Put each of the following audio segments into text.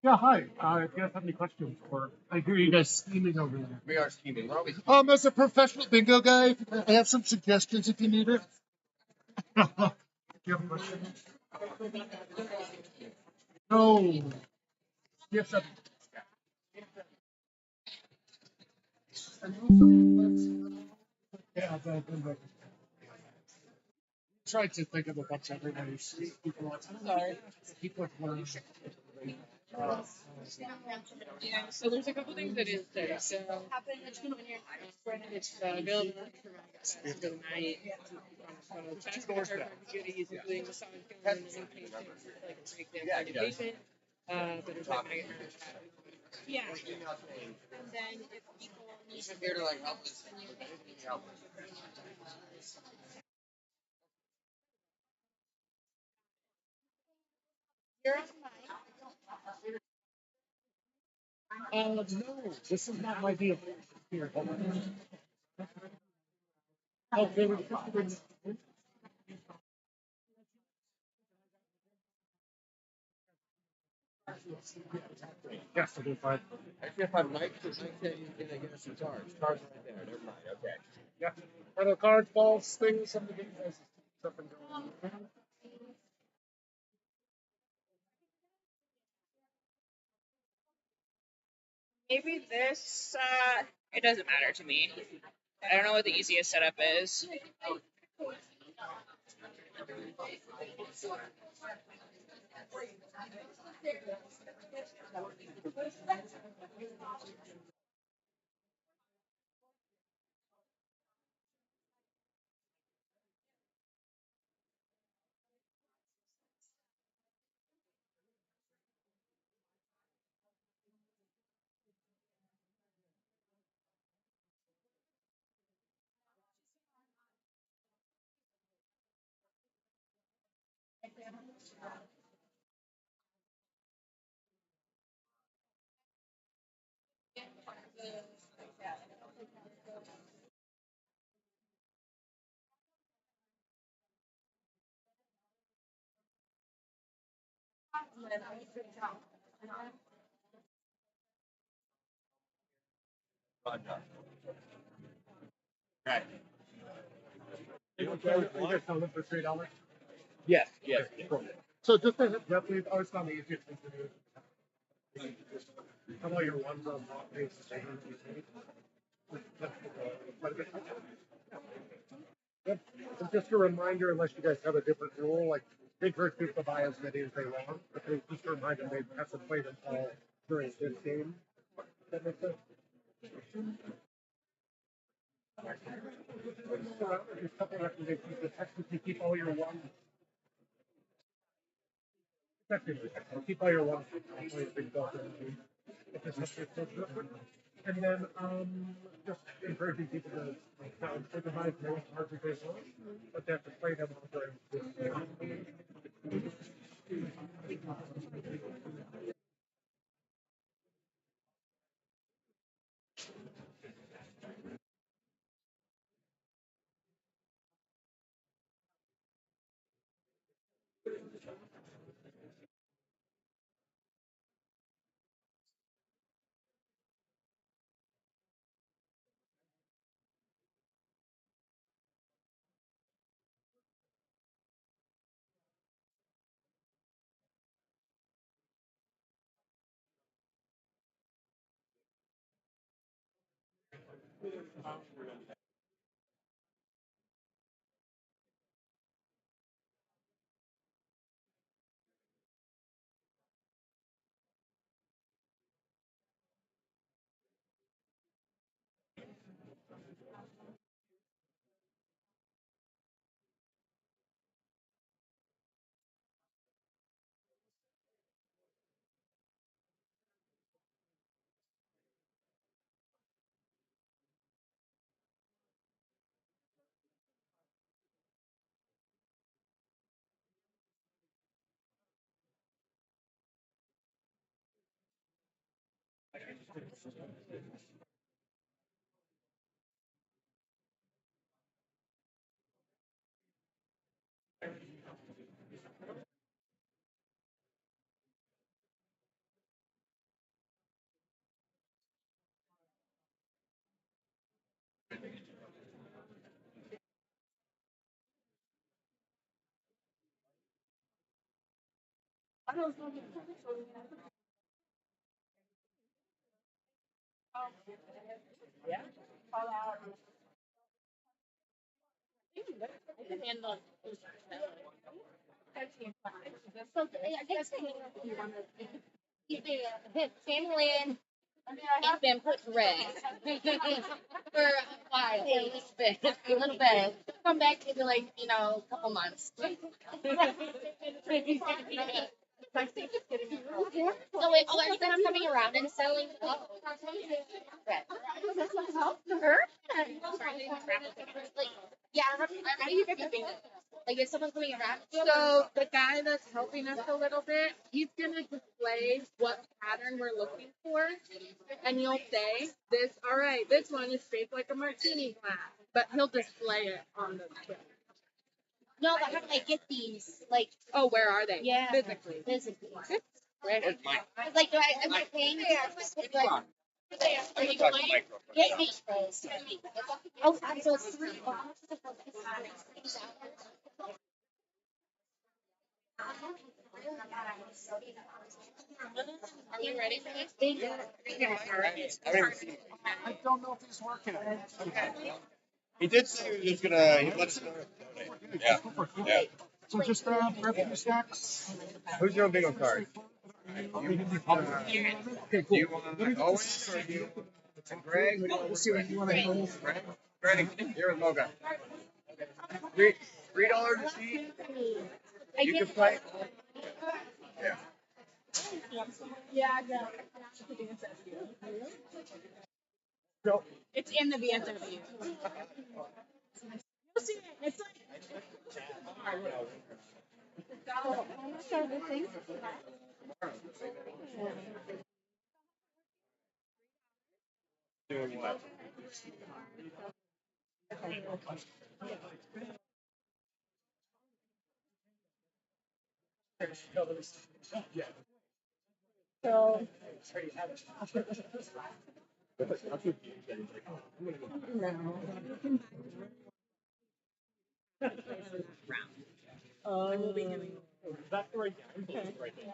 Yeah, hi. If you guys have any questions, or I hear you guys scheming over there. We are scheming. We're always As a professional bingo guy, I have some suggestions if you need it. Do you have a question? No. Yes, yeah, the tried to think of a bunch of everybody's people. I'm sorry. People have learned. Yeah, so there's a couple things that is there. So it's available for the night. Goodies, including massage and inpatient, like a breakdown for inpatient. But it's like yeah. And then if people need here to like help us. Help. you're on No, this is not my deal. Here, hold on. Okay, yes, it'll be fine. Actually, if I'm Mike, because Mike said he's gonna get us some cards. Cards right there. Never mind. Okay. Yeah. Are the cards, balls, things, something that you guys something going on? maybe this. It doesn't matter to me. I don't know what the easiest setup is. Right. You guys sell them for $3? Yes. Yes. So just a heads up, we've always found the easiest thing to do. How about your ones on top page? Yep. And just a reminder, unless you guys have a different rule, like they encourage people to buy as many as they want, but they just remind them they have to play them all during this game. That makes sense. There's a couple recommendations to technically keep all your ones. Technically, keep all your ones. And then just encouraging people to improvise more cards as they want, but they have to play them all during this game. I can handle it. So I guess his family has been put to rest for a while, a little bit. Come back in like, a couple months. So wait, are you guys coming around and selling? Her? Like, yeah, how do you get the bingo? Like if someone's coming around. So the guy that's helping us a little bit, he's gonna display what pattern we're looking for, and you'll say this. All right, this one is shaped like a martini glass, but he'll display it on the screen. No, but how do I get these? Like, Oh, where are they? yeah, Physically. Like, do am I paying? Are you going? Yeah, me. Oh, so it's 3 bucks. Are we ready for this? I don't know if he's working. He did say he was gonna. He let us know. Yeah. Yeah. So just grab a few stacks. Who's your bingo card? Okay, Do cool. you want Owens or do you want Greg? Who do you want? We'll see what you want to do. Greg, you're with Mocha. $3 a sheet. You can play. Yeah. Yeah, I got No. it's in the VSW. You'll see it. It's like. Doing what? So. That's right there. Right there.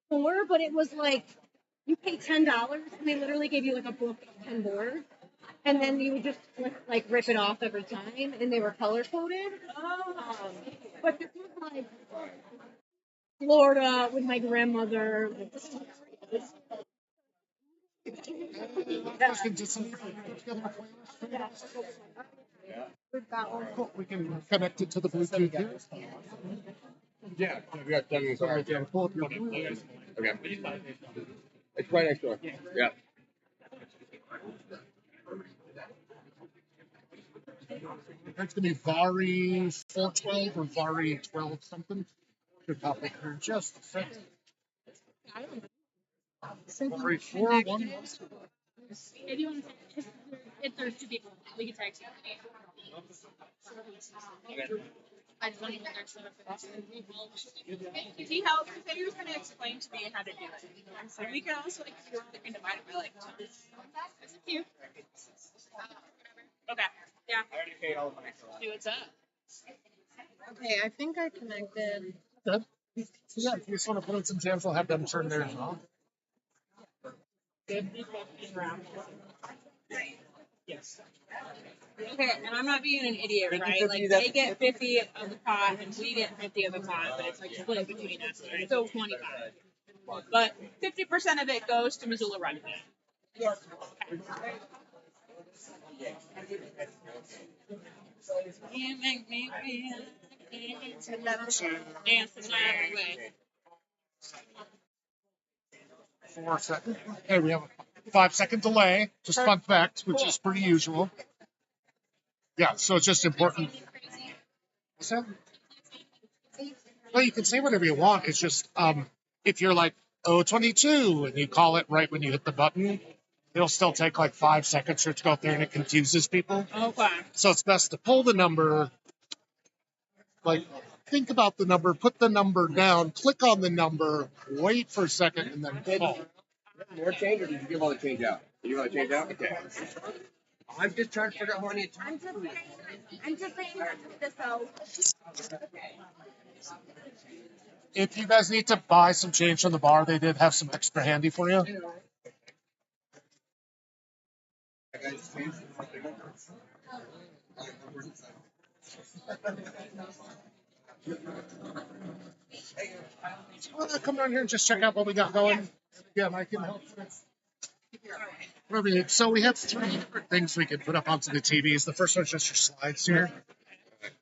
Four, but it was like you pay $10 and they literally gave you like a book of 10 boards, and then you would just like rip it off every time, and they were color coded. But this was like Florida with my grandmother. Cool. We can connect it to the Bluetooth here. Yeah, we got done in the So car. right there, pull up your Okay. It's right next door. Yeah. It's gonna be Vari 412 or Vari 12 something. Should pop up here in just a second. Vari 411. If you want to, if there's 2 people, we can text you. I just want to get their stuff. He helped. He said he was gonna explain to me how to do it. So we can also like if you want, we can divide it by like 2. It's up to you. Okay. Yeah. I already paid all the money for that. See what's up. Okay, I think I connected. Good. So yeah, if you just want to put in some jams, I'll have them turn theirs off. 50 round. Yes. Okay, and I'm not being an idiot, 50, right? 50, Like that's they get 50 of the pot and we get 50 of the pot, but it's like split between us. So 25. But 50% of it goes to Missoula Rugby. Yes. You make me feel dance the night away. 4 seconds. Okay, we have a 5-second delay. Just fun fact, which is pretty usual. Yeah, so it's just important. What's that? Well, you can say whatever you want. It's just if you're like 022 and you call it right when you hit the button, it'll still take like 5 seconds for it to go up there and it confuses people. Okay. So it's best to pull the number, like think about the number, put the number down, click on the number, wait for a second, and then call. More change, or did you give all the change out? Did you give all the change out? Okay. I'm just trying to figure out how many. I'm just saying not to this out. If you guys need to buy some change from the bar, they did have some extra handy for you. Come down here and just check out what we got going. Yeah, I can help. So we have 3 different things we can put up onto the TVs. The first one's just your slides here.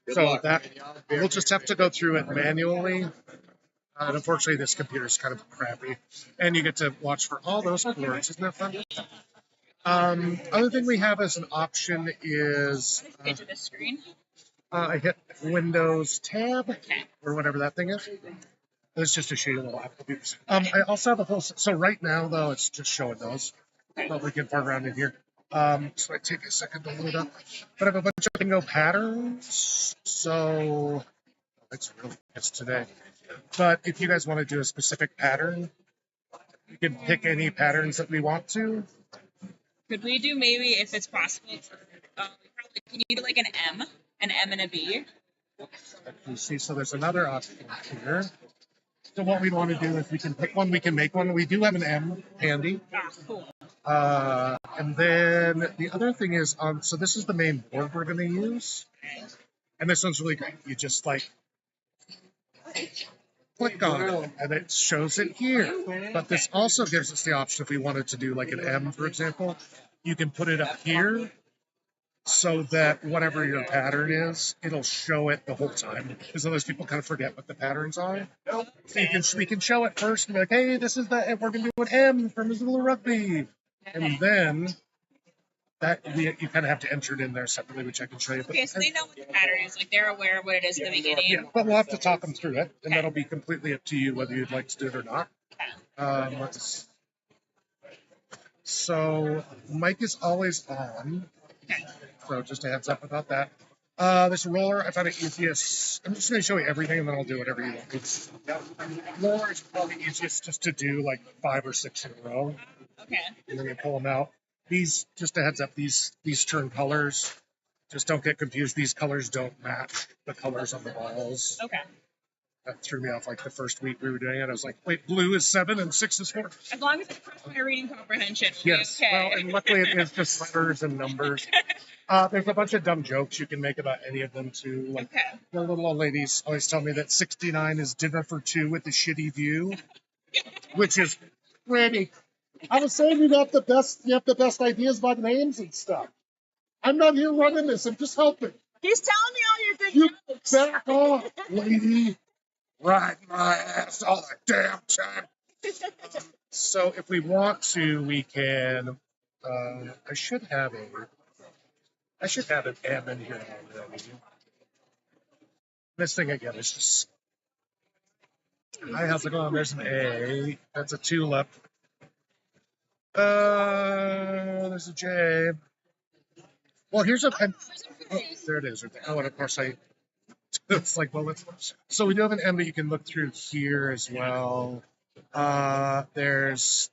So that we'll just have to go through it manually. And unfortunately, this computer is kind of crappy. And you get to watch for all those boards. Isn't that fun? Other thing we have as an option is Into the screen. I hit Windows Tab or whatever that thing is. It's just a shitty little Apple computer. I also have a whole. So right now, though, it's just showing those. But we can fart around in here. So I take a second to load up. But I have a bunch of bingo patterns. So it's really nice today. But if you guys want to do a specific pattern, you can pick any patterns that we want to. Could we do maybe, if it's possible, can you do like an M and a B? You see, so there's another option here. So what we want to do is we can pick one, we can make one. We do have an M handy. Ah, cool. And then the other thing is, so this is the main board we're going to use. And this one's really great. You just like click on it and it shows it here. But this also gives us the option if we wanted to do like an M, for example, you can put it up here so that whatever your pattern is, it'll show it the whole time. Because otherwise people kind of forget what the patterns are. So we can show it first and be like, hey, this is we're going to do an M for Missoula Rugby. And then you kind of have to enter it in there separately, which I can show you. Okay, so they know what the pattern is. Like they're aware of what it is at the beginning. Yeah, but we'll have to talk them through it, and that'll be completely up to you whether you'd like to do it or not. So mic is always on. So just a heads up about that. This roller, I found it easiest. I'm just going to show you everything, and then I'll do whatever you want. Roller is probably easiest just to do like 5 or 6 in a row. Okay. And then you pull them out. These, just a heads up, these turn colors. Just don't get confused. These colors don't match the colors on the balls. Okay. That threw me off like the first week we were doing it. I was like, wait, blue is 7 and 6 is 4. As long as it's across my reading comprehension. Yes. Okay. Well, and luckily it is just letters and numbers. There's a bunch of dumb jokes you can make about any of them too. Like the little old ladies always tell me that 69 is dinner for 2 with a shitty view, which is pretty. I was saying you have the best ideas about names and stuff. I'm not here running this. I'm just helping. He's telling me all your good jokes. Back off, lady. Ride my ass all the damn time. So if we want to, we can. I should have an M in here already. This thing again is just. Hi, how's it going? There's an A. That's a tulip. There's a J. Well, here's a. Oh, there it is. Oh, and of course it's like, well, so we do have an M that you can look through here as well. There's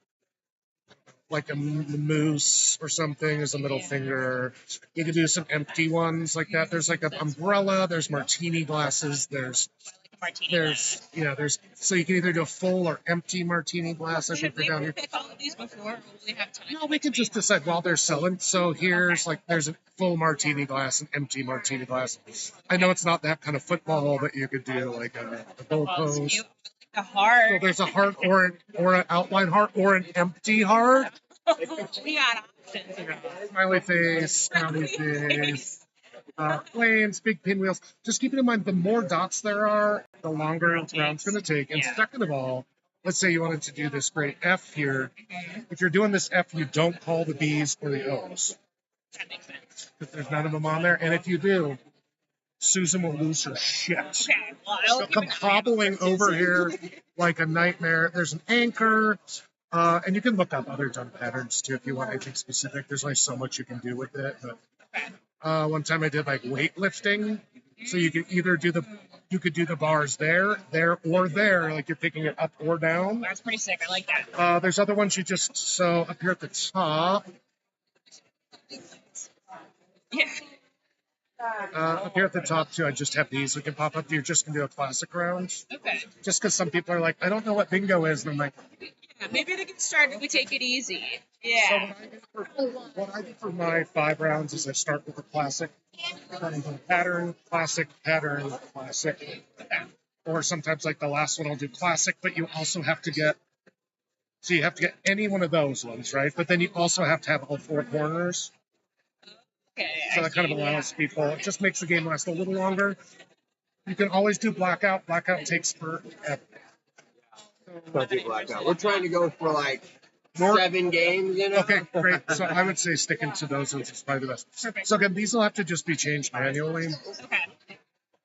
like a moose or something as a middle finger. You can do some empty ones like that. There's like an umbrella. There's martini glasses. There's so you can either do a full or empty martini glass. I think they're down here. Pick all of these before, or will we have time? No, we can just decide while they're selling. So here's there's a full martini glass and empty martini glass. I know it's not that kind of football, but you could do like a goalpost. A heart. So there's a heart or an outline heart or an empty heart. We got options. Smiley face, frowny face. Planes, big pinwheels. Just keep in mind, the more dots there are, the longer the round's going to take. And second of all, let's say you wanted to do this great F here. If you're doing this F, you don't call the B's or the O's. That makes sense. Because there's none of them on there. And if you do, Susan will lose her shit. Okay. Well, She'll come hobbling over here like a nightmare. There's an anchor. And you can look up other dumb patterns too if you want anything specific. There's only so much you can do with it. But one time I did like weightlifting. So you can either do you could do the bars there, or there, like you're picking it up or down. That's pretty sick. I like that. There's other ones you just, so up here at the top, Yeah. up here at the top too, I just have these. We can pop up. You're just gonna do a classic round. Okay. Just because some people are like, I don't know what bingo is, and I'm like, Yeah, maybe they can start if we take it easy. so Yeah. what I do for my 5 rounds is I start with a classic, then go pattern, classic, classic. Or sometimes like the last one I'll do classic, but you also have to get, so you have to get any one of those ones, right? But then you also have to have all 4 corners. Okay. So that kind of allows people, it just makes the game last a little longer. You can always do blackout. Blackout takes forever. Don't do blackout. We're trying to go for like 7 games, you know? Okay, great. So I would say sticking to those ones is probably the best. Perfect. So again, these will have to just be changed manually. Okay.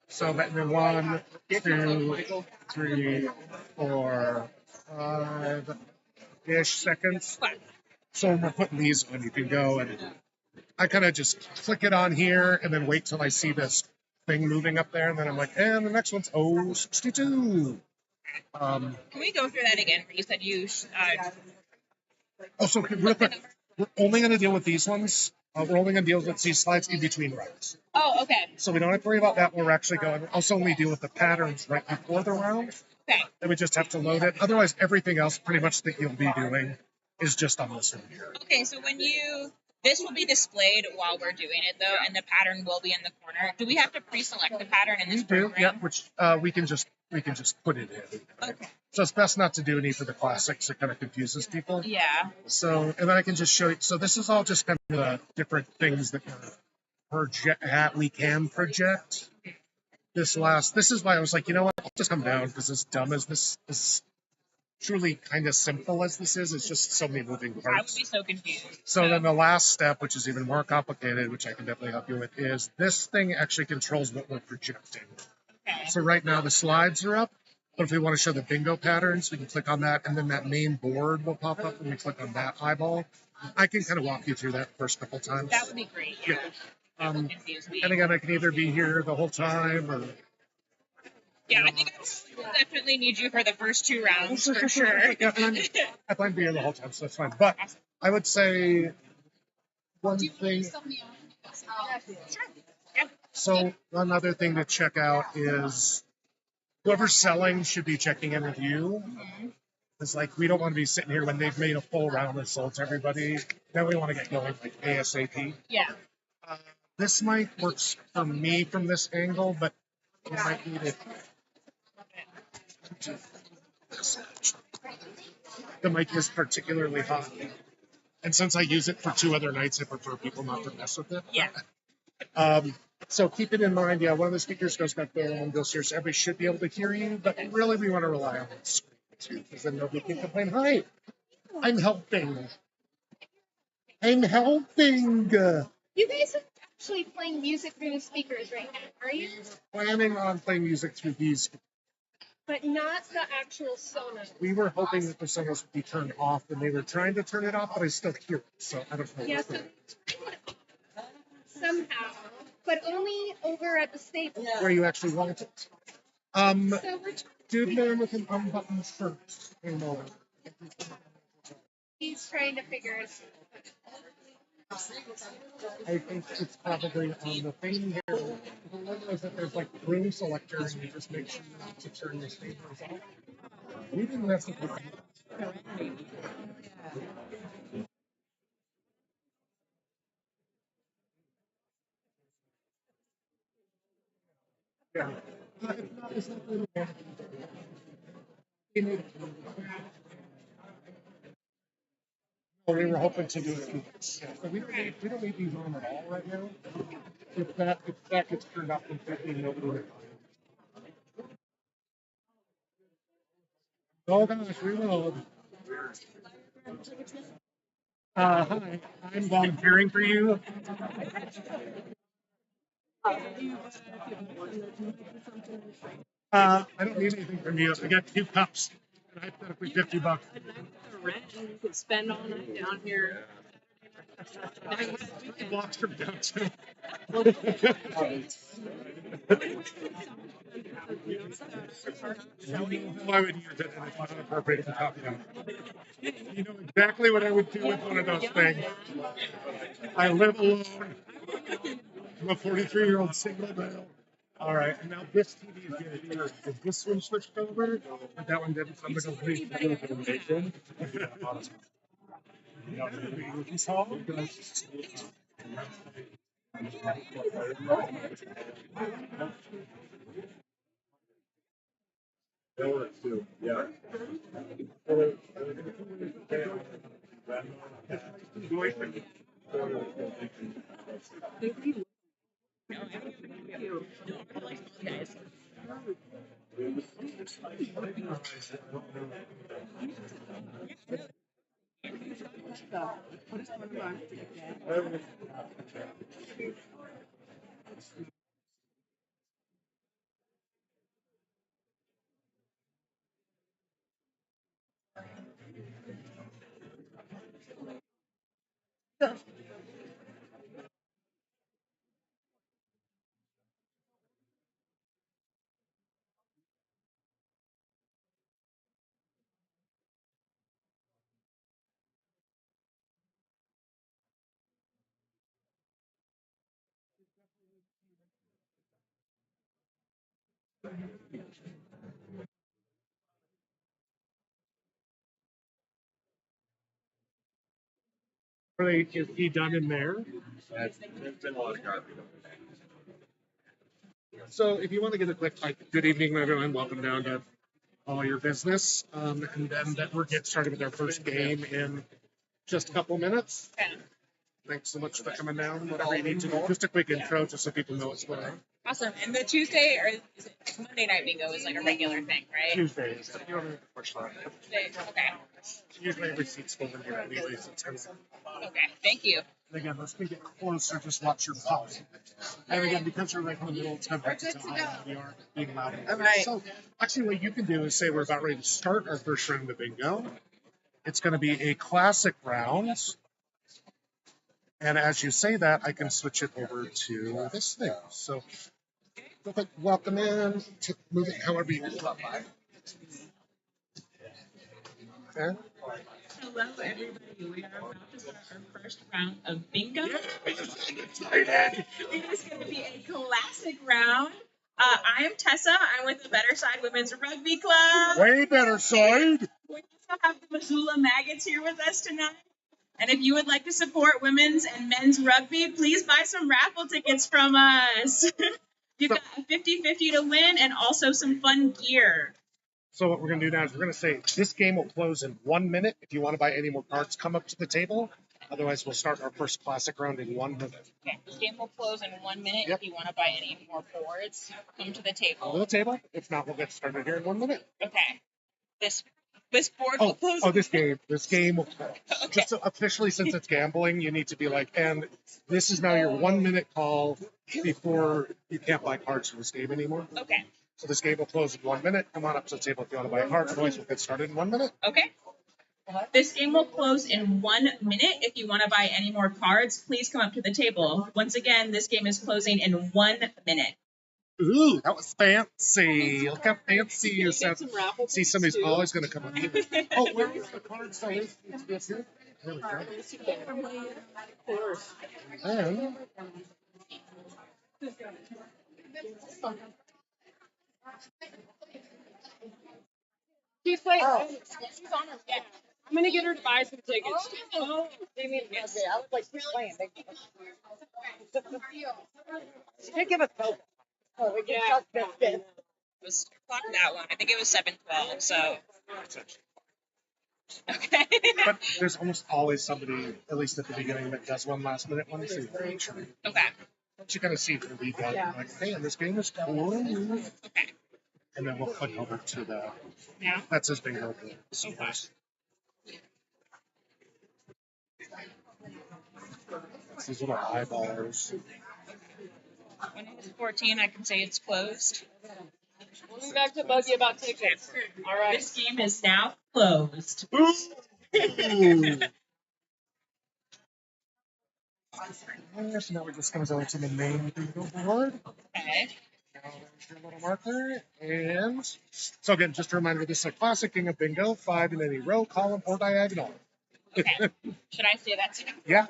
So that then 1, 2, 3, 4, 5-ish seconds. So when we're putting these on, you can go and I kind of just click it on here and then wait till I see this thing moving up there, and then I'm like, and the next one's 62. Can we go through that again? You said you. So real quick, we're only going to deal with these ones. We're only going to deal with these slides in between rounds. Oh, okay. So we don't have to worry about that when we're actually going. Also only deal with the patterns right before the round. Okay. Then we just have to load it. Otherwise, everything else pretty much that you'll be doing is just on this one here. Okay. So this will be displayed while we're doing it though, and the pattern will be in the corner. Do we have to pre-select the pattern in this program? Yeah, which we can just put it in. Okay. So it's best not to do any for the classics. It kind of confuses people. Yeah. So, and then I can just show you. So this is all just kind of the different things that we can project. This is why I was like, you know what? I'll just come down because as dumb as this is, truly kind of simple as this is, it's just so many moving parts. I would be so confused. So then the last step, which is even more complicated, which I can definitely help you with, is this thing actually controls what we're projecting. Okay. So right now the slides are up, but if we want to show the bingo patterns, we can click on that, and then that main board will pop up when we click on that eyeball. I can kind of walk you through that first couple times. That would be great. Yeah. And again, I can either be here the whole time or... Yeah, I think I will definitely need you for the first 2 rounds for sure. Yeah, I plan to be here the whole time, so that's fine. But I would say one thing... So one other thing to check out is whoever's selling should be checking in with you. It's like we don't want to be sitting here when they've made a full round and sold to everybody. Then we want to get going like ASAP. Yeah. This mic works for me from this angle, but you might need it. The mic is particularly hot. And since I use it for 2 other nights, I prefer people not to mess with it. Yeah. So keep it in mind. Yeah, one of the speakers goes back there and one goes here. So everybody should be able to hear you. But really, we want to rely on the screen too, because then nobody can complain. Hi, I'm helping. I'm helping. You guys are actually playing music through the speakers right now, are you? Planning on playing music through these. But not the actual Sonos. We were hoping that the Sonos would be turned off, and they were trying to turn it off, but I still hear it. So I don't know. Yeah, so somehow, but only over at the Staples. Where you actually want it. So we're Dude man with an unbuttoned shirt came over. he's trying to figure it out. I think it's probably on the thing here. The one is that there's like room selector, and you just make sure not to turn your speakers off. We didn't mess with it. Yeah. We were hoping to do it. Yeah, so we don't need these on at all right now. If that gets turned off completely, nobody will. Oh gosh, reload. Hi, I'm volunteering for you. I don't need anything from you. I got 2 cups. And hypothetically $50. The rent and you could spend all night down here. Blocks from downtown. I would use it, and it's not appropriate to copy them. You know exactly what I would do with one of those things. I live alone. I'm a 43-year-old single male. All right, and now this TV is getting here. Is this one switched over? But that one didn't. So I'm gonna please do it. Yeah. Really, is he done in there? There's been a lot of garbage. So if you want to get a quick, like, good evening, everyone. Welcome down to all your business. And then that we'll get started with our first game in just a couple minutes. Thanks so much for coming down. Whatever you need to do. Just a quick intro, just so people know what's going on. Awesome. And the Tuesday or is it Monday night bingo is like a regular thing, right? Tuesdays. You don't have to push that. Okay. Usually receipts go in here anyways. Okay. Thank you. And again, let's get closer. Just watch your pulse. And again, because you're right in the middle, it's kind of hard to tell how loud you are being loud. All right. So actually, what you can do is say we're about ready to start our first round of bingo. It's going to be a classic round. And as you say that, I can switch it over to this thing. So, welcome in. Move it however you want. Okay. Hello, everybody. We are about to start our first round of bingo. I'm excited. It is going to be a classic round. I am Tessa. I'm with the Better Side Women's Rugby Club. Way better side. We also have the Missoula Maggots here with us tonight. And if you would like to support women's and men's rugby, please buy some raffle tickets from us. You've got a 50-50 to win and also some fun gear. So what we're going to do now is we're going to say this game will close in 1 minute. If you want to buy any more cards, come up to the table. Otherwise, we'll start our first classic round in 1 minute. Okay, this game will close in 1 minute. Yep. If you want to buy any more boards, come to the Come to table. the table. If not, we'll get started here in 1 minute. Okay. This board will close. This game will close. Okay. Just so officially, since it's gambling, you need to be like, and this is now your 1 minute call before you can't buy cards for this game anymore. Okay. So this game will close in 1 minute. Come on up to the table if you want to buy a card. Otherwise, we'll get started in 1 minute. Okay. This game will close in 1 minute. If you want to buy any more cards, please come up to the table. Once again, this game is closing in 1 minute. Ooh, that was fancy. Look how fancy you sound. See, somebody's always going to come up here. Oh, where is the card? So it's this here. There we go. And She's like, she's on her bed. I'm gonna get her to buy some tickets. Oh, I was like, keep playing. She did give us hope. Oh, we can just this. It was clock that one. I think it was 7:12. So okay. but there's almost always somebody, at least at the beginning, that does one last minute one. So Okay. once you kind of see it read that, you're like, hey, this game is cool. Okay. And then we'll click over to the. Now. That's his bingo. So Okay. These little eyeballers. When it is 14, I can say it's closed. we'll be back to Buggy about tickets. All right. This game is now closed. Ooh. So now we're just going to go to the main bingo board. Okay. Now there's your little marker. And so again, just a reminder, this is a classic game of bingo, 5 in any row, column, or diagonal. Okay. Should I say that too? Yeah.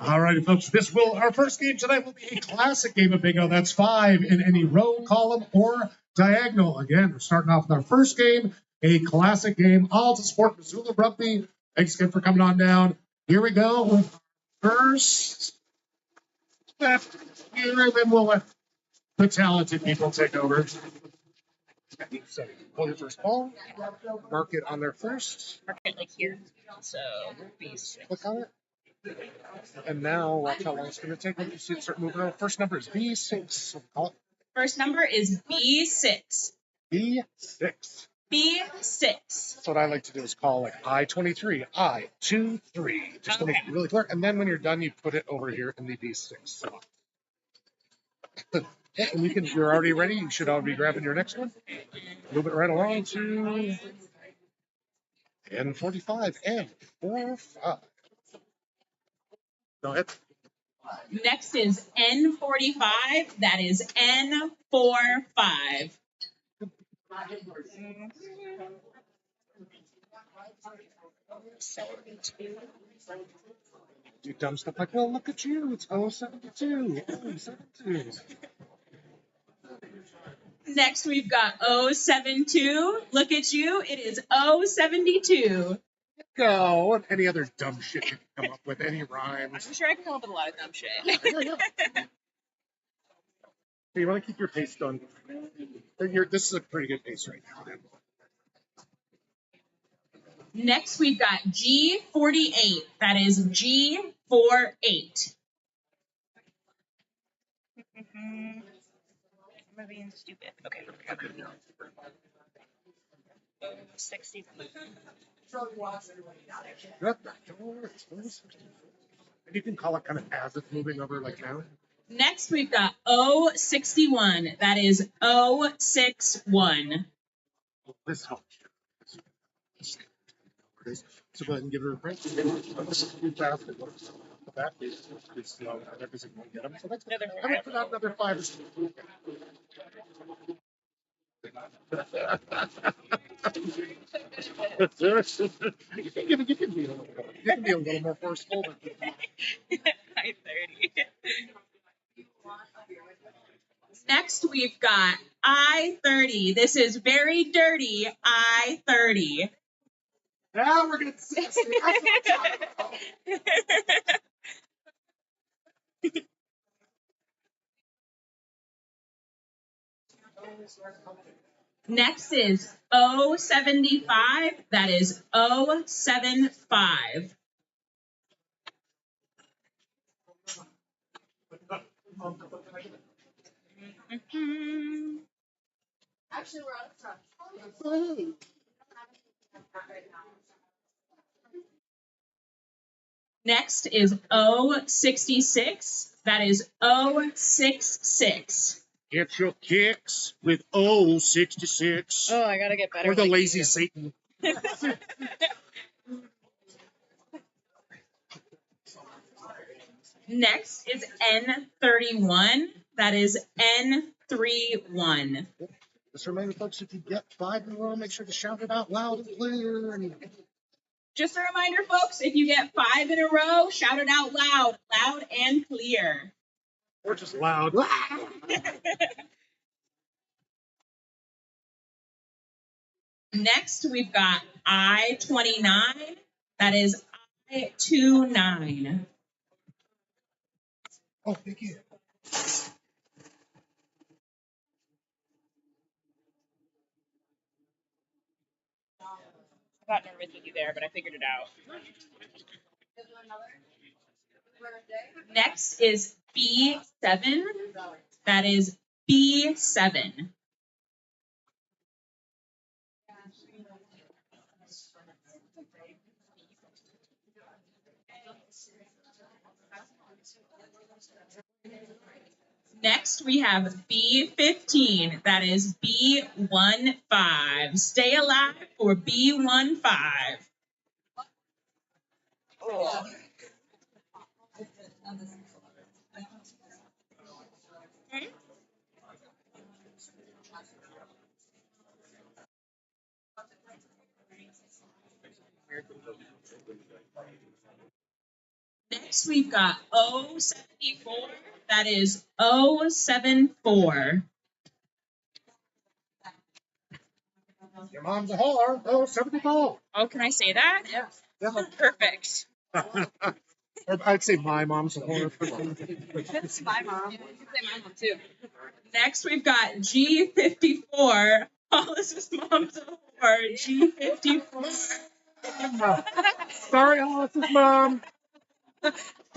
All righty, folks. Our first game tonight will be a classic game of bingo. That's 5 in any row, column, or diagonal. Again, we're starting off with our first game, a classic game, all to support Missoula Rugby. Thanks again for coming on down. Here we go with first step here, and then we'll let the talented people take over. So, pull your first ball, mark it on there first. Mark it like here. So, B6. Click on it. And now, watch how long it's going to take. When you see it start moving around. First number is B6. So call it First number is B6. B6. B6. That's what I like to do is call like I-23, I-2-3, just to make it really clear. And then when you're done, you put it over here in the B6 slot. Yeah, and you're already ready. You should already be grabbing your next one. Move it right along to N45, N45. Go ahead. Next is N45. That is N45. Do dumb stuff like, well, look at you. It's 072. 072. Next, we've got 072. Look at you. It is 072. Go. And any other dumb shit you can come up with, any rhymes. I'm sure I can come up with a lot of dumb shit. Yeah. You want to keep your pace going. This is a pretty good pace right now. Next, we've got G48. That is G48. Am I being stupid? Okay. 60. And you can call it kind of as it's moving over like now. Next, we've got 061. That is 061. This helps. So go ahead and give her a print. That is slow. Every single one get them. So that's good. I'm going to put out another 5 or 6. You can be a little more forceful. 530. Next, we've got I-30. This is very dirty I-30. Now we're going to see. Next is 075. That is 075. Actually, we're out of front. Next is 066. That is 066. Get your kicks with 066. Oh, I gotta get better. Or the lazy Satan. Next is N31. That is N31. Just remember, folks, if you get 5 in a row, make sure to shout it out loud and clear. And Just a reminder, folks, if you get 5 in a row, shout it out loud, loud and clear. or just loud. Next, we've got I-29. That is I-29. Oh, thank you. I got nervous with you there, but I figured it out. Next is B7. That is B7. Next, we have B15. That is B15. Stay alive for B15. Oh. Okay. Next, we've got 074. That is 074. Your mom's a whore. Oh, 74. Oh, can I say that? Yeah. Perfect. Or I'd say my mom's a whore. That's my mom. You can say my mom too. Next, we've got G54. Hollis's mom's a whore. G54. Sorry, Alice's mom.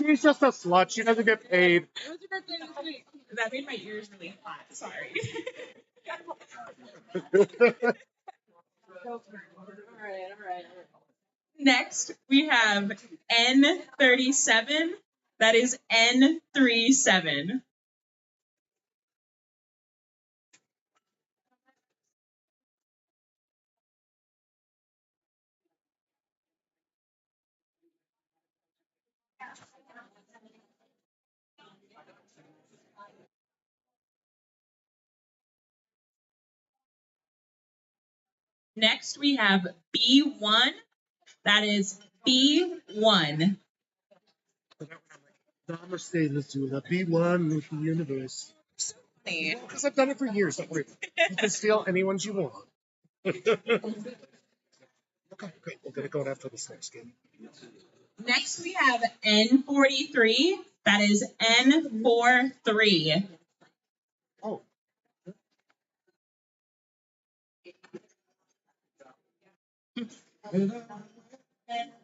She's just a slut. She doesn't get paid. What's your birthday this week? That made my ears really hot. Sorry. All right. Next, we have N37. That is N37. Next, we have B1. That is B1. Namaste, Lazula. Be one with the universe. Because I've done it for years. Don't worry. You can steal anyone's you want. Okay, great. We'll get it going after this next game. Next, we have N43. That is N43. Oh.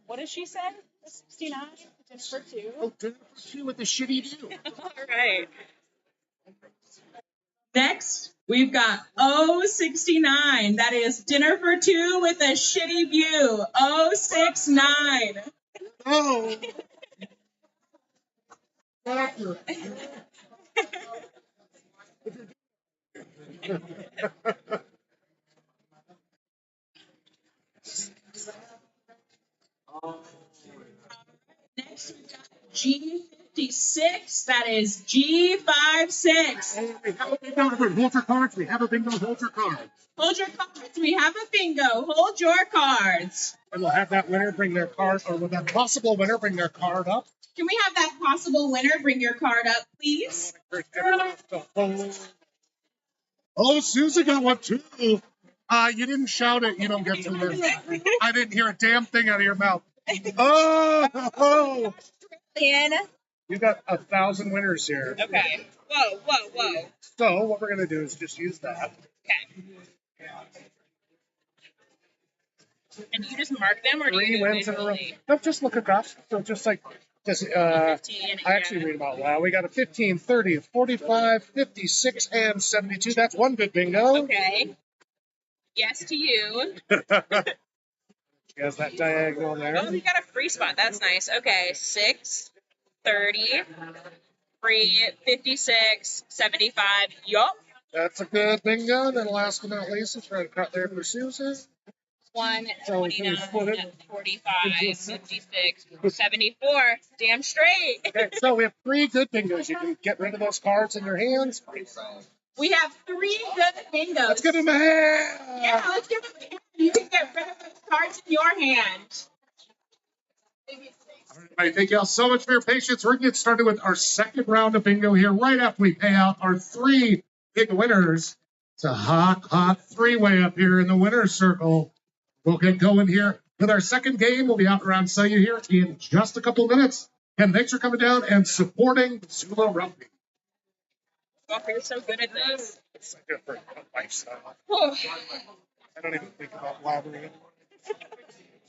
What did she say? 69? Just for two? Oh, dinner for two with the shitty do. All right. Next, we've got 069. That is dinner for two with a shitty view. 069. Oh. Next, we've got G56. That is G56. And we have a bingo. Hold your cards. We have a bingo. Hold your cards. Hold your cards. We have a bingo. Hold your cards. And we'll have that winner bring their card, or will that possible winner bring their card up? Can we have that possible winner bring your card up, please? Oh, Susan got one too. You didn't shout it. You don't get to win. I didn't hear a damn thing out of your mouth. Oh, Lynn. you got 1,000 winners here. Okay. Whoa. So what we're gonna do is just use that. Okay. And you just mark them, or do 3 you do wins in a row. visually? No, just look across. So just like, just 15, I actually read them out loud. We got a 15, 30, 45, 56, and 72. That's one good bingo. Okay. Yes to you. He has that diagonal there. Oh, you got a free spot. That's nice. Okay. 6, 30, free, 56, 75. Yup. That's a good bingo. Then last but not least, let's try to cut there for Susan. 1, So we can 29, split it. 45, 56, 74. Damn straight. Okay, so we have 3 good bingos. You can get rid of those cards in your hands. We have 3 good bingos. Let's give him a hand. Yeah, let's give them a hand. You can get rid of those cards in your hand. All right, thank you all so much for your patience. We're going to get started with our second round of bingo here right after we pay out our 3 big winners. It's a hot 3-way up here in the winner's circle. We'll get going here with our second game. We'll be out around Selya here in just a couple minutes. And thanks for coming down and supporting Sula Rugby. Oh, you're so good at this. It's a different lifestyle. Oh. I don't even think about blabbering.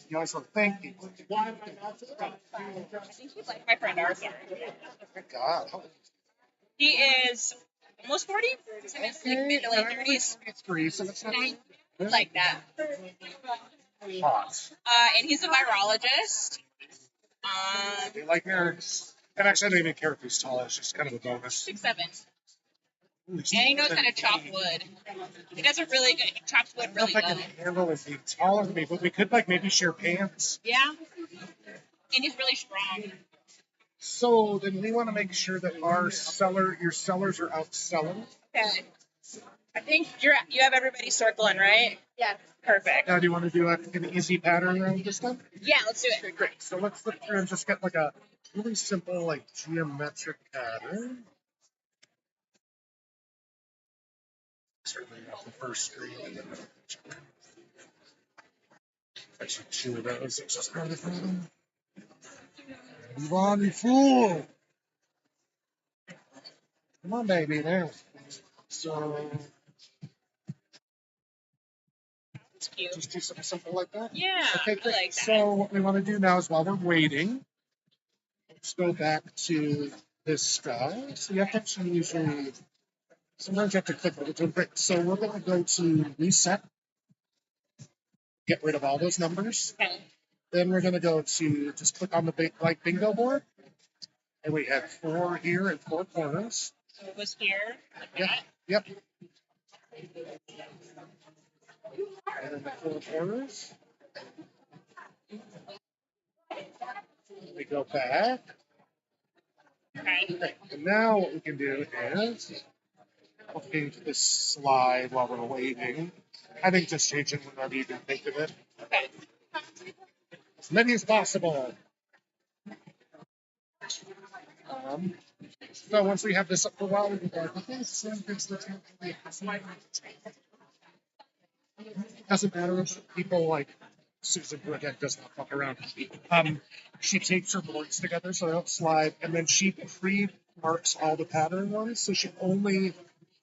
You always want to thank people. Why am I not doing that? I think he's like my friend Arthur. Thank God. How- He is almost 40. He's in his like mid to late 30s. It's free, so it's not Like that. hot. And he's a virologist. They like nerds. And actually, I don't even care if he's tall. It's just kind of a bonus. 6'7". And he knows how to chop wood. He does it really good. He chops wood I don't know really if I can good. handle if he's taller than me, but we could like maybe share pants. Yeah. And he's really strong. So then we want to make sure that your sellers are outselling. Okay. I think you have everybody circling, right? Yes. Perfect. Now, do you want to do an easy pattern around this time? Yeah, let's do it. Okay, great. So let's flip through and just get like a really simple, like geometric pattern. Certainly not the first screen. Actually, two of those. It's just kind of move on, you fool! Come on, baby, there. So It's cute. just do something simple like that. Yeah, Okay, I great. like that. So what we want to do now is while we're waiting, let's go back to this guy. So you have to actually usually, sometimes you have to click a little bit. So we're going to go to reset, get rid of all those numbers. Okay. Then we're going to go to just click on the big like bingo board. And we have 4 here and 4 corners. So it was here. Like Yep, that. yep. And then the 4 corners. We go back. Okay. Okay, and now what we can do is change this slide while we're waiting. I think just change it whenever you can think of it. Okay. As many as possible. So once we have this up for a while, we can go, okay, so it's the doesn't matter if people like Susan, who again does not fuck around. She tapes her boards together so they don't slide, and then she pre-marks all the pattern ones, so she only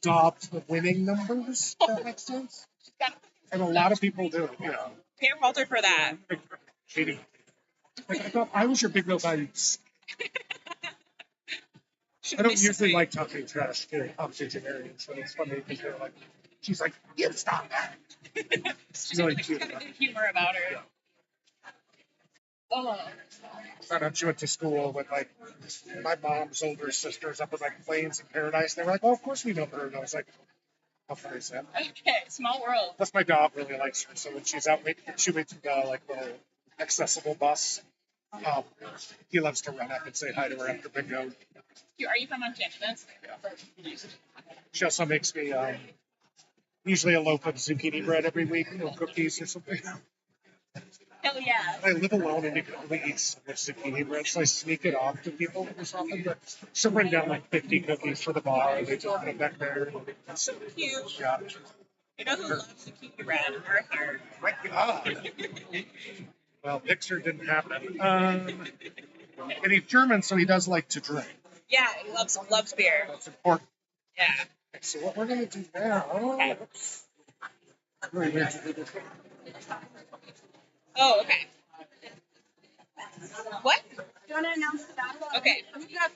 daubed the winning numbers. If that makes sense. And a lot of people do it, you know. Pay Walter for that. Cheating. Like, I thought I was your big no guy. I don't usually like talking trash to octogenarians, so it's funny because they're like, she's like, you stop that. She's really cute. Got a good humor about her. Oh. Found out she went to school with like my mom's older sisters up in like Plains and Paradise. They were like, "Oh, of course we know her." And I was like, "How funny is that?" Okay, small world. Plus, my dog really likes her, so when she's out, she waits for the like the accessible bus. He loves to run up and say hi to her after bingo. Are you from Montana? She also makes me usually a loaf of zucchini bread every week, or cookies or something. Hell yeah. I live alone and you can only eat so much zucchini bread, so I sneak it off to people this often. But she'll bring down like 50 cookies for the bar, and they just put them back there. So cute. Yeah. You know who loves zucchini bread? Arthur. My God. Well, Pixar didn't happen. And he's German, so he does like to drink. Yeah, he loves beer. That's important. Yeah. So what we're going to do now... Okay. Really weird to do this. Oh, okay. What? Do you want to announce the battle? Okay. We've got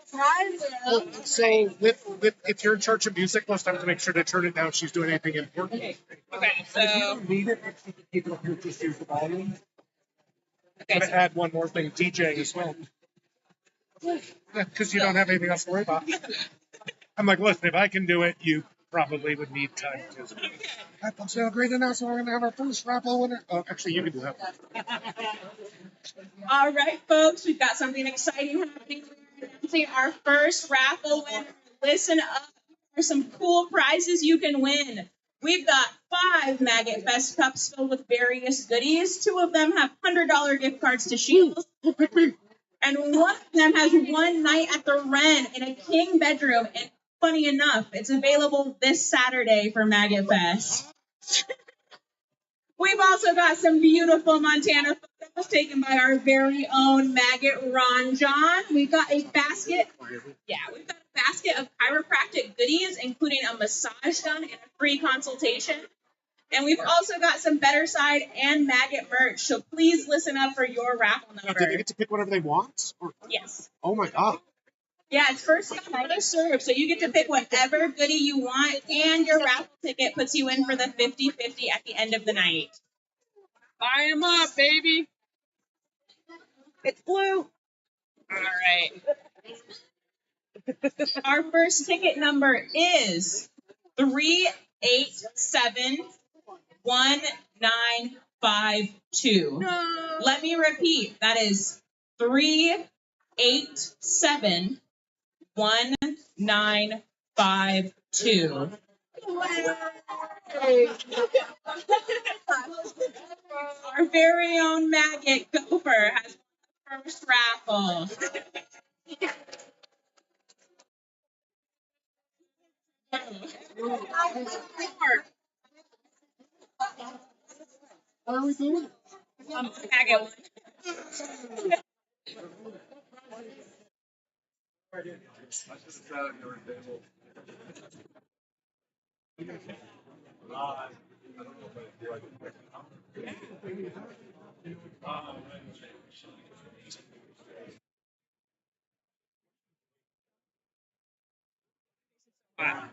surprises. Well, so with if you're in charge of music, most times to make sure to turn it down if she's doing anything important. Okay, And if you so don't need it, if you can keep it up here, just use the volume. I'm okay, going to add one more thing, DJ as well. Because you don't have anything else to worry about. I'm like, listen, if I can do it, you probably would need time to. That's a great announcement. We're going to have our first raffle winner. Oh, actually, you can do that. all right, folks, we've got something exciting happening. We're announcing our first raffle winner. Listen up. There's some cool prizes you can win. We've got 5 Maggot Fest cups filled with various goodies. 2 of them have $100 gift cards to Shields. And one of them has one night at the Wren in a king bedroom. And funny enough, it's available this Saturday for Maggot Fest. We've also got some beautiful Montana photos taken by our very own Maggot Ron John. We've got a basket. Yeah, we've got a basket of chiropractic goodies, including a massage gun and a free consultation. And we've also got some Better Side and Maggot merch. So please listen up for your raffle Now, number. do they get to pick whatever they want? Or, Yes. oh my God. Yeah, it's first come, first serve. So you get to pick whatever goodie you want, and your raffle ticket puts you in for the 50-50 at the end of the night. Buy them up, baby. It's blue. All right. Our first ticket number is 3871952. No. Let me repeat. That is 3871952. 871952. Our very own Maggot Gopher has won the first raffle. What are we doing? Maggot won.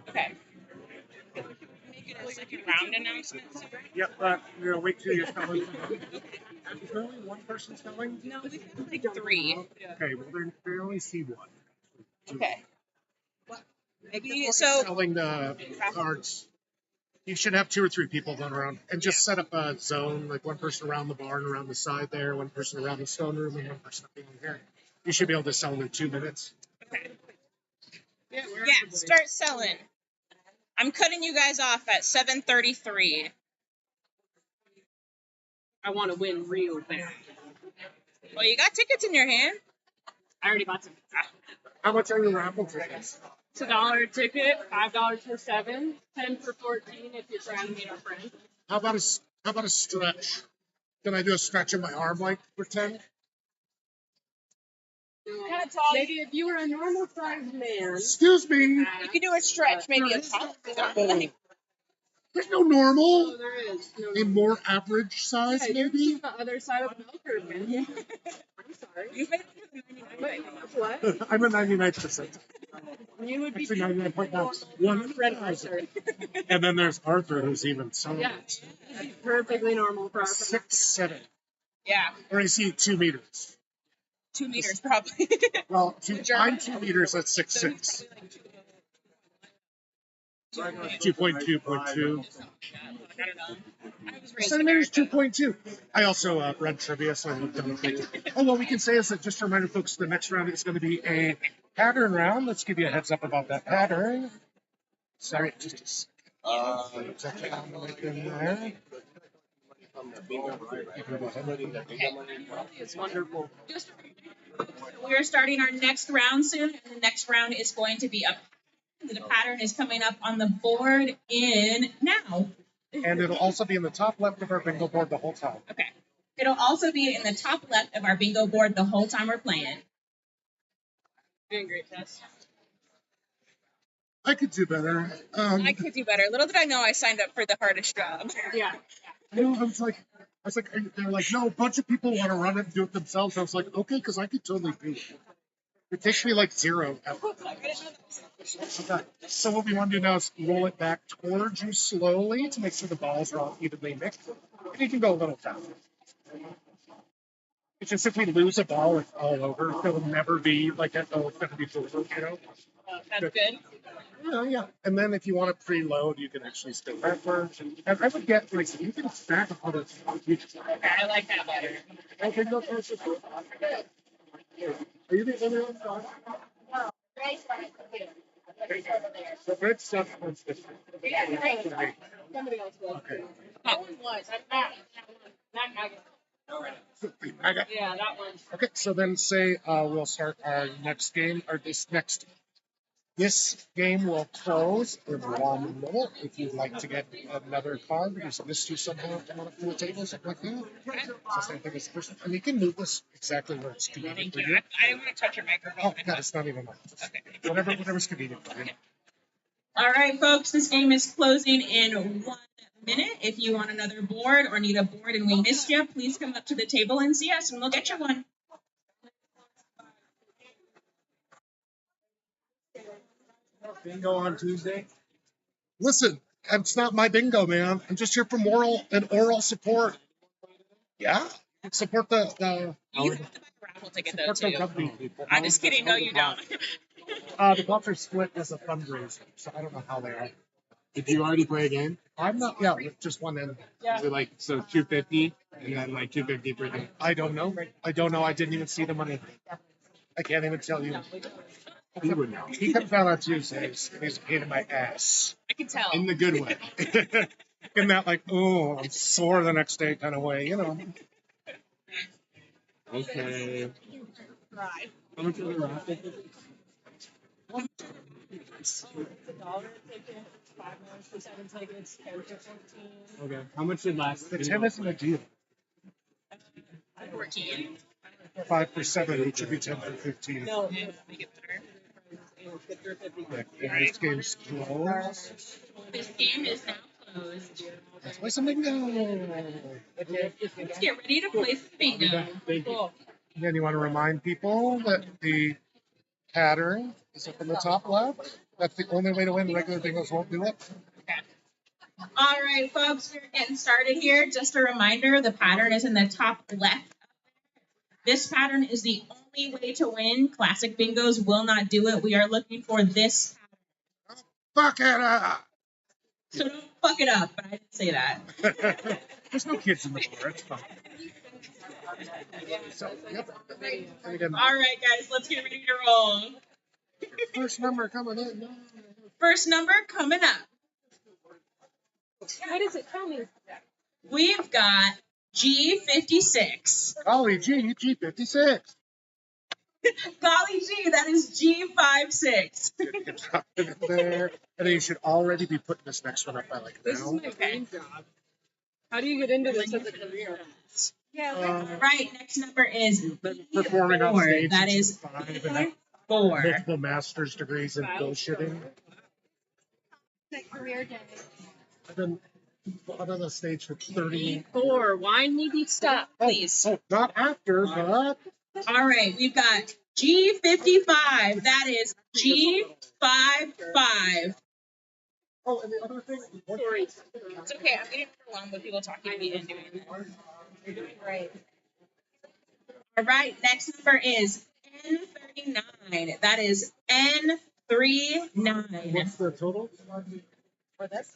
Okay. Make it a second round announcement. Yep, we're gonna wait till you're spelling. Is there only one person spelling? No, we've got like 3. Okay, well they only see one. Okay. Maybe so. Spelling the cards. You should have 2 or 3 people going around, and just set up a zone, like one person around the barn, around the side there, one person around the stone room, and one person up in here. You should be able to sell them in 2 minutes. Okay. Yeah, start selling. I'm cutting you guys off at 7:33. I want to win real bad. Well, you got tickets in your hand. I already bought some. How much are your raffle tickets? It's $1 ticket, $5 for 7, 10 for 14 if you're trying to meet our friends. How about a stretch? Can I do a stretch in my arm length for 10? Maybe if you were a normal sized man. Excuse me. You could do a stretch, maybe a top. There's no normal. Oh, there is. No, A more average size, yeah, you're maybe. just the other side of the bell curve, man. I'm sorry. You've made it to the 99. What? I'm a 99%. You would be Actually, 99.9. Fred Mercer. And then there's Arthur, who's even so. Yeah, that's perfectly normal for our 6'7", Yeah, or is he 2 meters? 2 meters probably. Well, I'm 2 meters. That's 6'6". 2.2.2. I don't know. I was raised Centimeters American. 2.2. I also read trivia, so I looked up the Oh, what we can say is that just to remind folks, the next round is going to be a pattern round. Let's give you a heads up about that pattern. Sorry, just a second. Check it out right in there. It's wonderful. We are starting our next round soon, and the next round is going to be a. The pattern is coming up on the board in now. And it'll also be in the top left of our bingo board the whole time. Okay. It'll also be in the top left of our bingo board the whole time we're playing. Doing great, Tess. I could do better. I could do better. Little did I know I signed up for the hardest job. Yeah. I was like, they're like, no, a bunch of people want to run it and do it themselves. I was like, okay, because I could totally do it. It takes me like 0 effort. Okay. So what we want to do now is roll it back towards you slowly to make sure the balls are all evenly mixed. And you can go a little faster. It's just if we lose a ball, it's all over. It'll never be like it's going to be over, you know? That's good. Yeah. And then if you want to preload, you can actually stay backwards. And I would get, like, you can stack up all this. I like that better. I can go first. Are you the only one? The red stuff was different. Somebody else was. Okay. That one was. That nugget. Yeah, that one. Okay, so then say we'll start our next game, or this game will close in 1 minute. If you'd like to get another card because it missed you somehow from the table, something like that. So same thing as the first one. And you can move this exactly where it's convenient Thank for you. you. I didn't want to touch your microphone. Oh, God, it's not even mine. Okay. Whatever's convenient for you. All right, folks, this game is closing in 1 minute. If you want another board or need a board and we missed you, please come up to the table and see us, and we'll get you one. Bingo on Tuesday. Listen, it's not my bingo, man. I'm just here for moral and oral support. Yeah? Support the You have to buy a raffle ticket, though, support the too. rugby people. I'm just kidding. No, you don't. The clubs are split as a fundraiser, so I don't know how they are. Did you already play a game? I'm not, yeah, just one end. Yeah. Is it like, so 250 and then like 250 for the. I don't know. I didn't even see the money. I can't even tell you. He would know. He comes out on Tuesdays, and he's a pain in my ass. I can tell. In the good way. In that, like, oh, I'm sore the next day kind of way, you know. Okay. How much are the raffle? It's $1 ticket, $5 for 7 tickets, 10 for 14. Okay. How much did last? The 10 isn't a deal. 14. 5 for 7, it should be 10 for 15. No, Make it better. get through 50. This game's closed. This game is now closed. Let's play some bingo. Let's get ready to play some bingo. Thank you. Again, you want to remind people that the pattern is up in the top left. That's the only way to win. Regular bingos won't do it. All right, folks, we're getting started here. Just a reminder, the pattern is in the top left. This pattern is the only way to win. Classic bingos will not do it. We are looking for this pattern. Fuck it up. So don't fuck it up, but I didn't say that. There's no kids in the bar. It's fine. So, yep. And again, All right, guys, let's get ready to roll. first number coming in. First number coming up. What is it? Tell me. We've got G56. Golly gee, G56. Golly gee, that is G56. Drop it in there. And then you should already be putting this next one up by like This is now. my dream job. How do you get into this as a career? All right, next number is Performing on B4. stage. That since is you're 5 and have 4. multiple master's degrees in bullshitting. Career day. I've been on the stage for 30. 4. Why need to stop? Please. Oh, not after, but All right, we've got G55. That is G55. oh, and the other thing. It's okay. I'm getting overwhelmed with people talking to me and doing it. Right. All right, next number is N39. That is N39. What's the total? For this?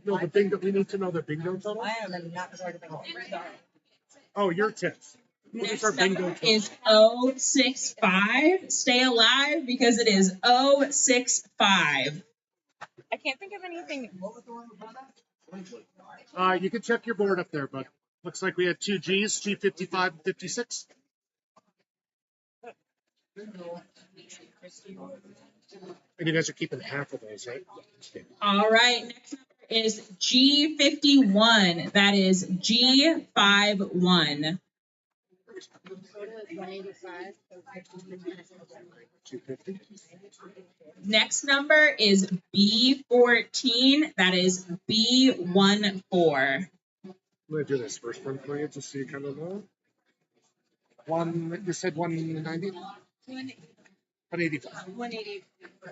No, the bingo. We need to know the bingo total. I am not part of bingo. Oh, your tips. What is Next our bingo number total? is 065. Stay alive because it is 065. I can't think of anything. You can check your board up there, but looks like we had 2 G's, G55 and 56. And you guys are keeping half of those, right? All right, next number is G51. That is G51. 250. Next number is B14. That is B14. I'm gonna do this first one for you, just so you kind of know. You said 190? 185. 180.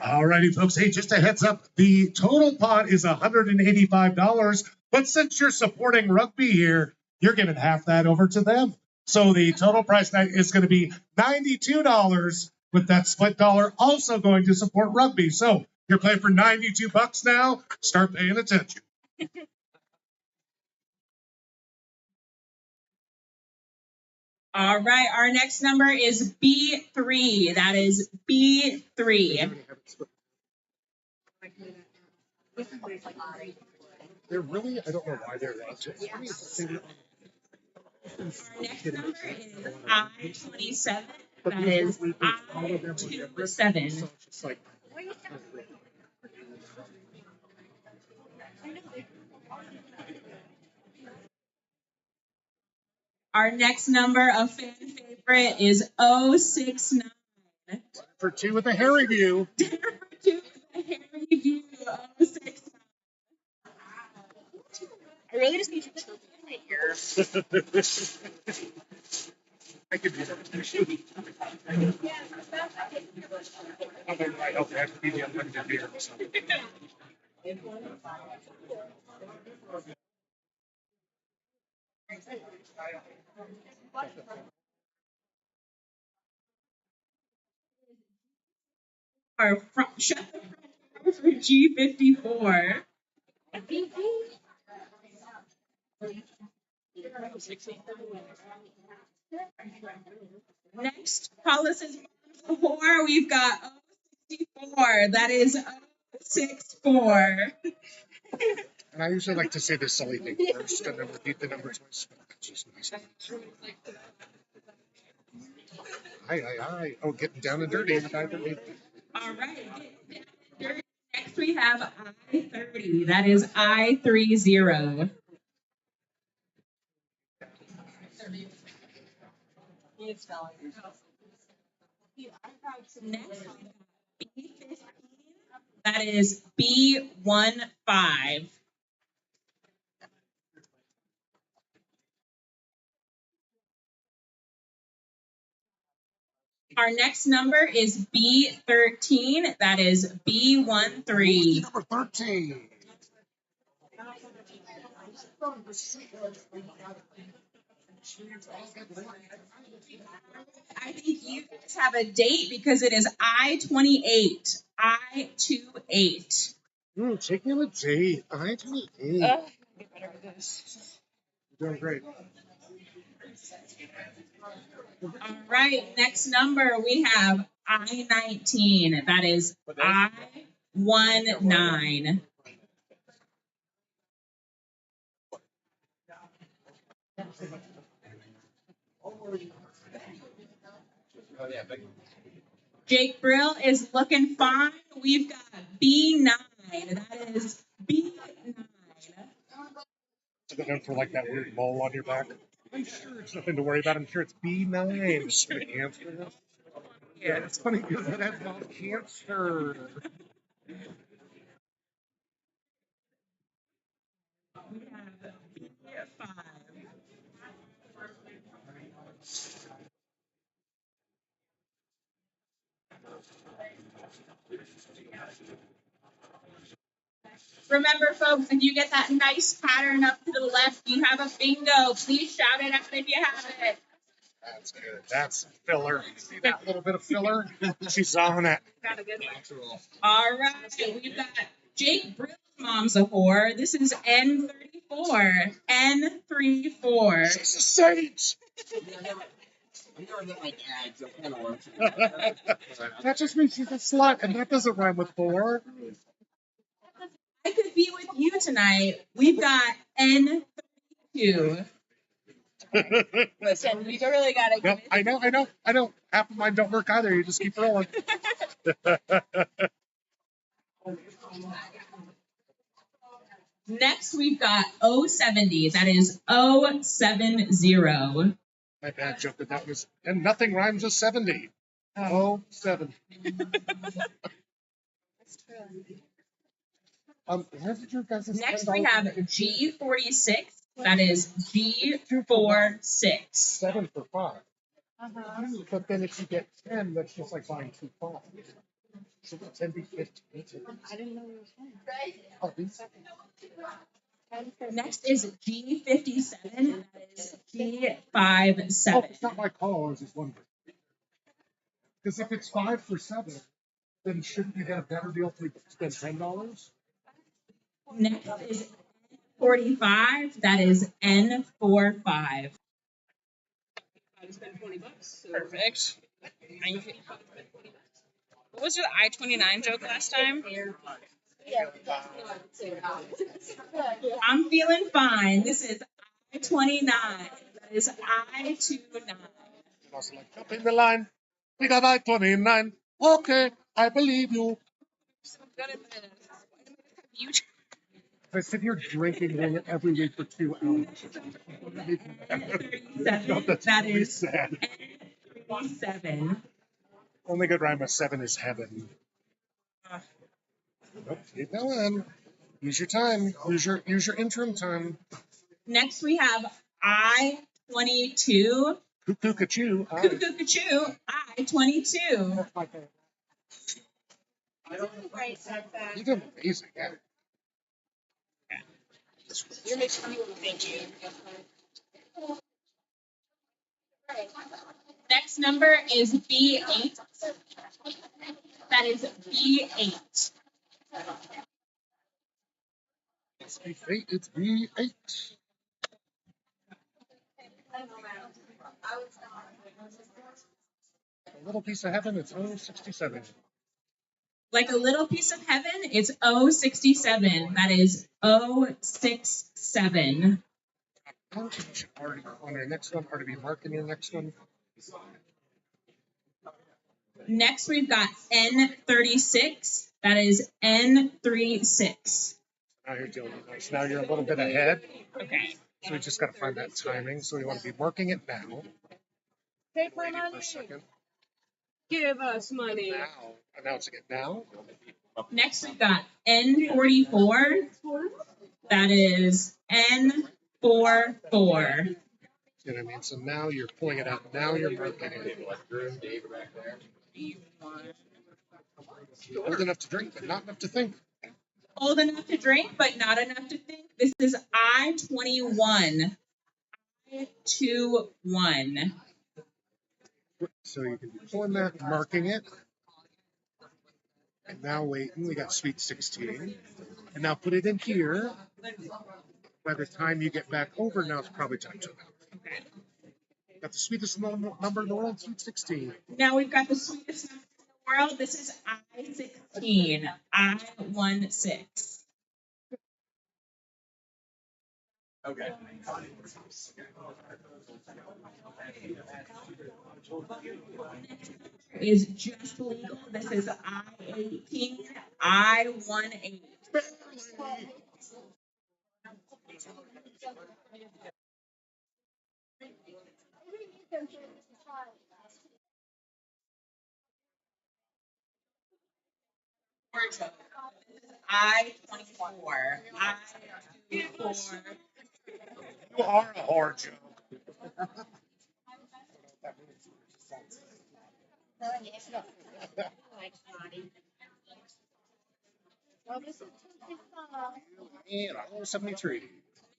Alrighty, folks. Hey, just a heads up. The total pot is $185, but since you're supporting rugby here, you're giving half that over to them. So the total price tag is going to be $92, with that split dollar also going to support rugby. So you're playing for $92 now. Start paying attention. All right, our next number is B3. That is B3. They're really, I don't know why they're watching. Our next number is I27. That is I27. So it's just like, Our next number, a fan favorite, is 069. for 2 with a hairy view. Dinner for 2 with a hairy view, 069. I really just need to put in my ear. I could do that. Okay, right, okay, I have to be the unlimited beer. So. Our front, shut the front door for G54. Next, Paula says, Four, we've got 64. That is 064. And I usually like to say the silly thing first and then repeat the number twice. That's just nice. Aye. Oh, getting down and dirty. All right. Next, we have I-30. That is I-30. Next, B15. That is B15. Our next number is B13. That is B13. Number 13. I think you guys have a date because it is I-28. I-28. Take me on a date. I-28. Get better at this. You're doing great. All right, next number we have I-19. That is I-19. Jake Brill is looking fine. We've got B9. That is B9. Looking out for like that weird mole on your back. I'm sure it's nothing to worry about. I'm sure it's B9. Sure. Cancer. Yeah, it's funny because it has not cancer. We have B5. Remember, folks, if you get that nice pattern up to the left, you have a bingo. Please shout it out if you have it. That's good. That's filler. See that little bit of filler? She's on it. Got a good one. All right, we've got Jake Brill's mom's a whore. This is N34. N34. She's a sage. That just means she's a slut, and that doesn't rhyme with whore. I could be with you tonight. We've got N32. Listen, you really gotta give I know. Half of mine don't work either. You just keep rolling. Next, we've got 070. That is 070. My bad joke that was, and nothing rhymes with 70. Oh, 7. Where did your guys' Next, we have G46. That is G46. 7 for 5. But then if you get 10, that's just like buying 2 5s. So 10 be 15. I didn't know it was fun. Oh, these? Next is G57. That is G57. Oh, it's not my call. I was just wondering. Because if it's 5 for 7, then shouldn't you get a better deal to spend $10? Next is N45. That is N45. I spend $20. Perfect. What was your I-29 joke last time? I'm feeling fine. This is I-29. That is I-29. Also like, jump in the line. We got I-29. Okay, I believe you. I sit here drinking every week for 2 hours. That is sad. N37. Only good rhyme with 7 is heaven. Nope, keep going. Use your time. Use your interim time. Next we have I-22. Cuckoo-ca-choo. Cuckoo-ca-choo. I-22. That's my favorite. You did amazing. Yeah. You're making me thank you. Next number is B8. That is B8. It's B8. It's B8. A little piece of heaven, it's 067. Like a little piece of heaven, it's 067. That is 067. Already on your next one, already be marking your next one. Next, we've got N36. That is N36. Now you're doing it nice. Now you're a little bit ahead. Okay. So we just got to find that timing. So we want to be marking it now. Take my Waiting for money. a second. Give us money. Now, announcing it now. Next, we've got N44. That is N44. You know what I mean? So now you're pulling it out. Now you're marking it. Old enough to drink, but not enough to think. Old enough to drink, but not enough to think. This is I-21. I-21. So you can be pulling that, marking it. And now waiting. We got sweet 16. And now put it in here. By the time you get back over, now it's probably time to announce. Okay. Got the sweetest number in the world, sweet 16. Now we've got the sweetest number in the world. This is I-16. I-16. Okay. Is just legal. This is I-18. I-18. I-24. I-24. You are a hard joke. And 073.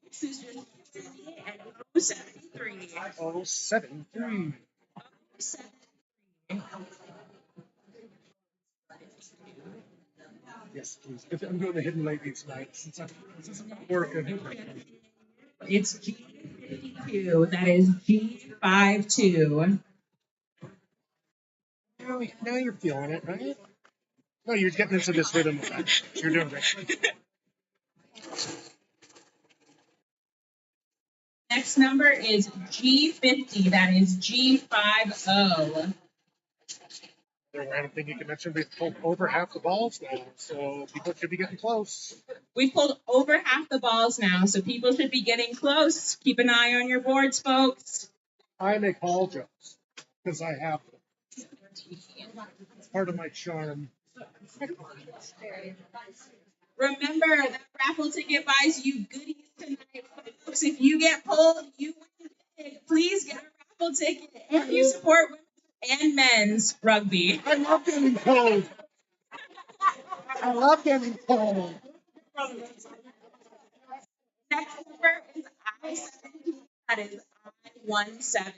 This is just 73. 073. Yes, please. I'm doing the hidden lady tonight since I'm working. It's G52. That is G52. Now you're feeling it, right? No, you're getting into this rhythm. You're doing great. Next number is G50. That is G50. The random thing you can mention, we've pulled over half the balls now, so people should be getting close. We've pulled over half the balls now, so people should be getting close. Keep an eye on your boards, folks. I make ball jokes because I have them. It's part of my charm. Remember, that raffle ticket buys you goodies tonight, folks. If you get pulled, you win big. Please get a raffle ticket and you support women's and men's rugby. I love getting pulled. I love getting pulled. Next number is I-17. That is I-17.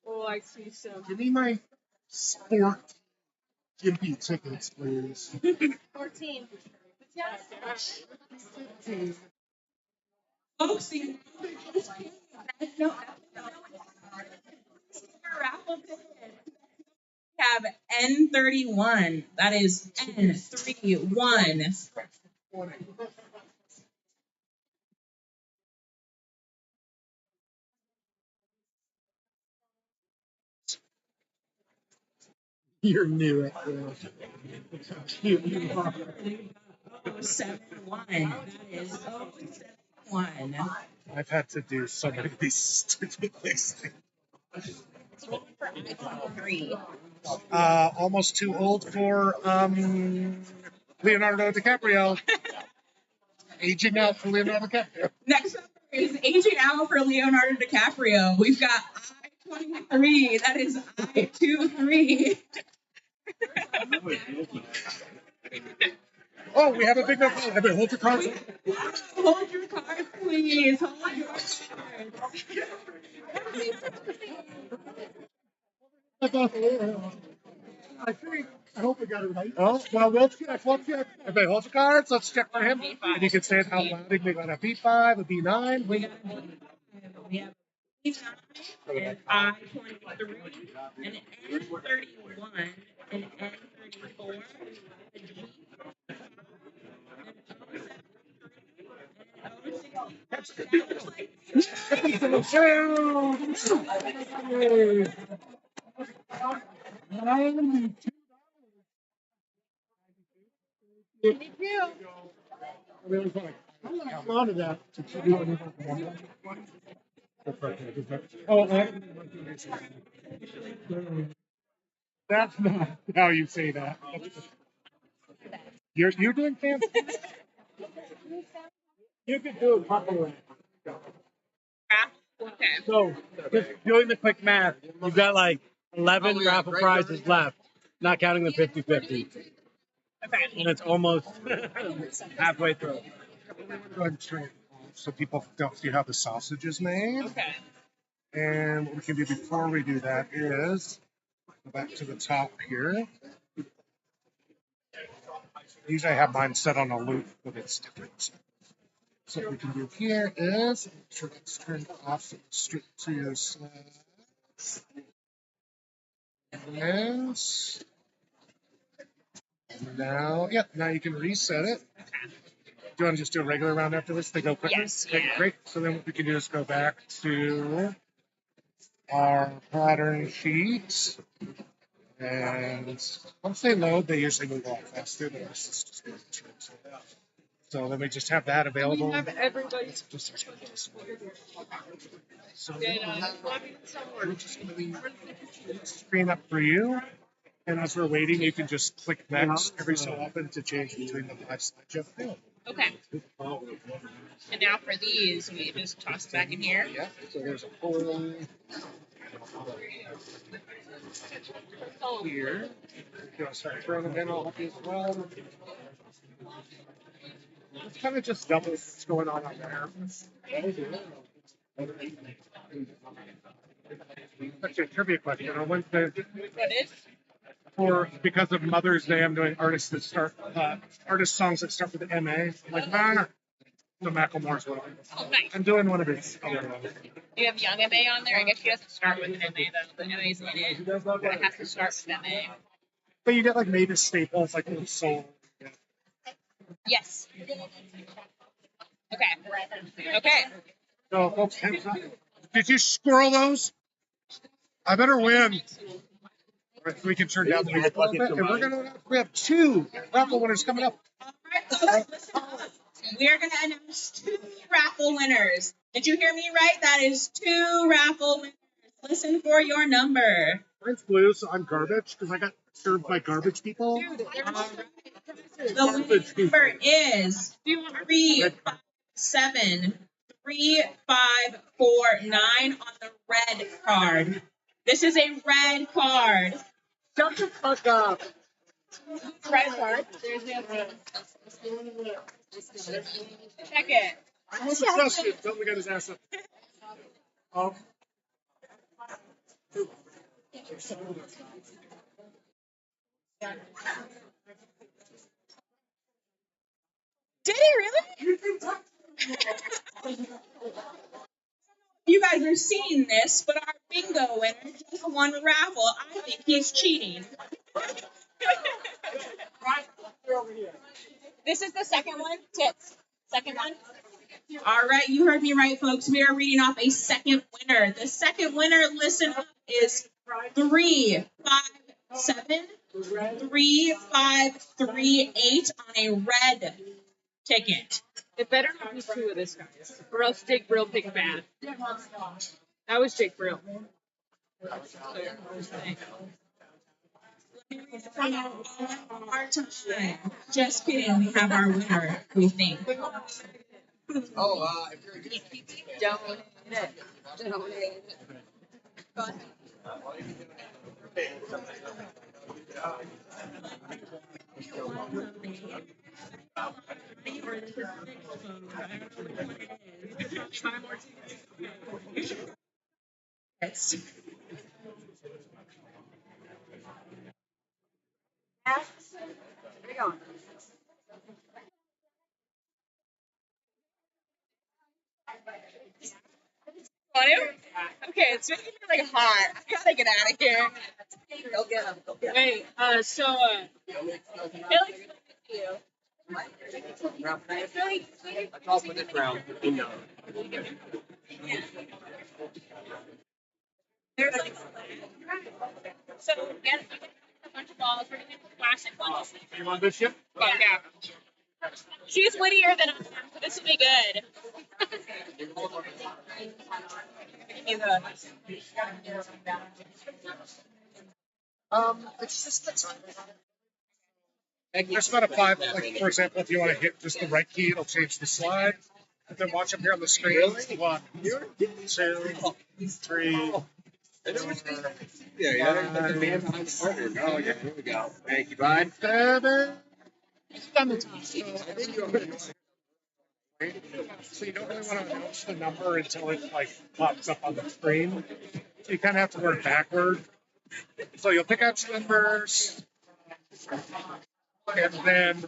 Oh, I see some. Give me my sport gimpy tickets, please. 14. Folks, the raffle ticket. We have N31. That is N31. You're new at this. 071. That is 071. I've had to do so many of these stupid things. Almost too old for Leonardo DiCaprio. Aging out for Leonardo DiCaprio. Next up is aging out for Leonardo DiCaprio. We've got I-23. That is I-23. Oh, we have a big enough. Hold your cards. Hold your cards, please. Hold your cards. I hope we got it right. Oh, well, we'll check. Everybody hold your cards. Let's check for him. And you can say it out loud. We got a B5, a B9. We got a B5. We have and I-23, an N-31, an N-34, a G, That's not how you say that. You're doing fancy. You could do a couple of. Okay. So, just doing the quick math, you've got like 11 raffle prizes left, not counting the 50-50. Okay. And it's almost halfway through. Go ahead and turn it so people don't see how the sausage is made. Okay. And what we can do before we do that is go back to the top here. Usually I have mine set on a loop, but it's different. So what we can do here is make sure that's turned off so it's straight to your slab. Yes. And now, now you can reset it. Do you want to just do a regular round after this? They go quicker? Yes, Okay, yeah. great. So then what we can do is go back to our pattern sheet. And once they load, they usually move a lot faster. But this is just going to so then we just have that available. We have everybody's So we're just going to leave the screen up for you. And as we're waiting, you can just click next every so often to change between the 5 slides you have available. Okay. And now for these, we just toss it back in here. Yeah, so there's a whole here. If you want to start throwing them in, I'll help you as well. It's kind of just doubles what's going on there. Actually, a trivia question. On Wednesday, What is? because of Mother's Day, I'm doing artist songs that start with the MA. I'm like, so Macklemore's one of them. Oh, nice. I'm doing one of his other ones. Do you have Young MA on there? I guess she doesn't start with an MA, though. The MA's in it. But it has to start with MA. But you get like Mavis Staples, like little soul. Yeah. Yes. Okay. Okay. So, folks, hands up. Did you squirrel those? I better win. All right, so we can turn down the music a little bit. And we have 2 raffle winners coming up. All right, folks, listen up. We are going to announce 2 raffle winners. Did you hear me right? That is 2 raffle winners. Listen for your number. Mine's blue, so I'm garbage because I got served by garbage people. The winning number is 3573549 on the red card. This is a red card. Shut the fuck up. Red card. Check it. Justin, tell him we got his ass up. Did he really? You guys are seeing this, but our bingo winner just won a raffle. I think he's cheating. This is the second one. Tits. Second one. All right, you heard me right, folks. We are reading off a second winner. The second winner, listen up, is 3573538 on a red ticket. It better not be 2 of this, guys, or else Jake Brill picked bad. That was Jake Brill. Our time. Just kidding. We have our winner, we think. If you're a good Donate it. Donate it. Go ahead. Yes. Want to? Okay, it's making me like hot. I gotta get out of here. Go get him. Go get him. Wait, it looks to you. It's really sweet. That's all for this round. There's like so get a bunch of balls. We're gonna do classic balls. You want this ship? Oh, yeah. She's wittier than I am, so this will be good. It's just the time. There's about a 5, like, for example, if you want to hit just the right key, it'll change the slide. And then watch up here on the screen. 1, 2, 3. Yeah, yeah. Like the man behind the corner. Oh, yeah. Here we go. Thank you, bud. 7. So you don't really want to announce the number until it like pops up on the screen. So you kind of have to work backward. So you'll pick out your numbers, and then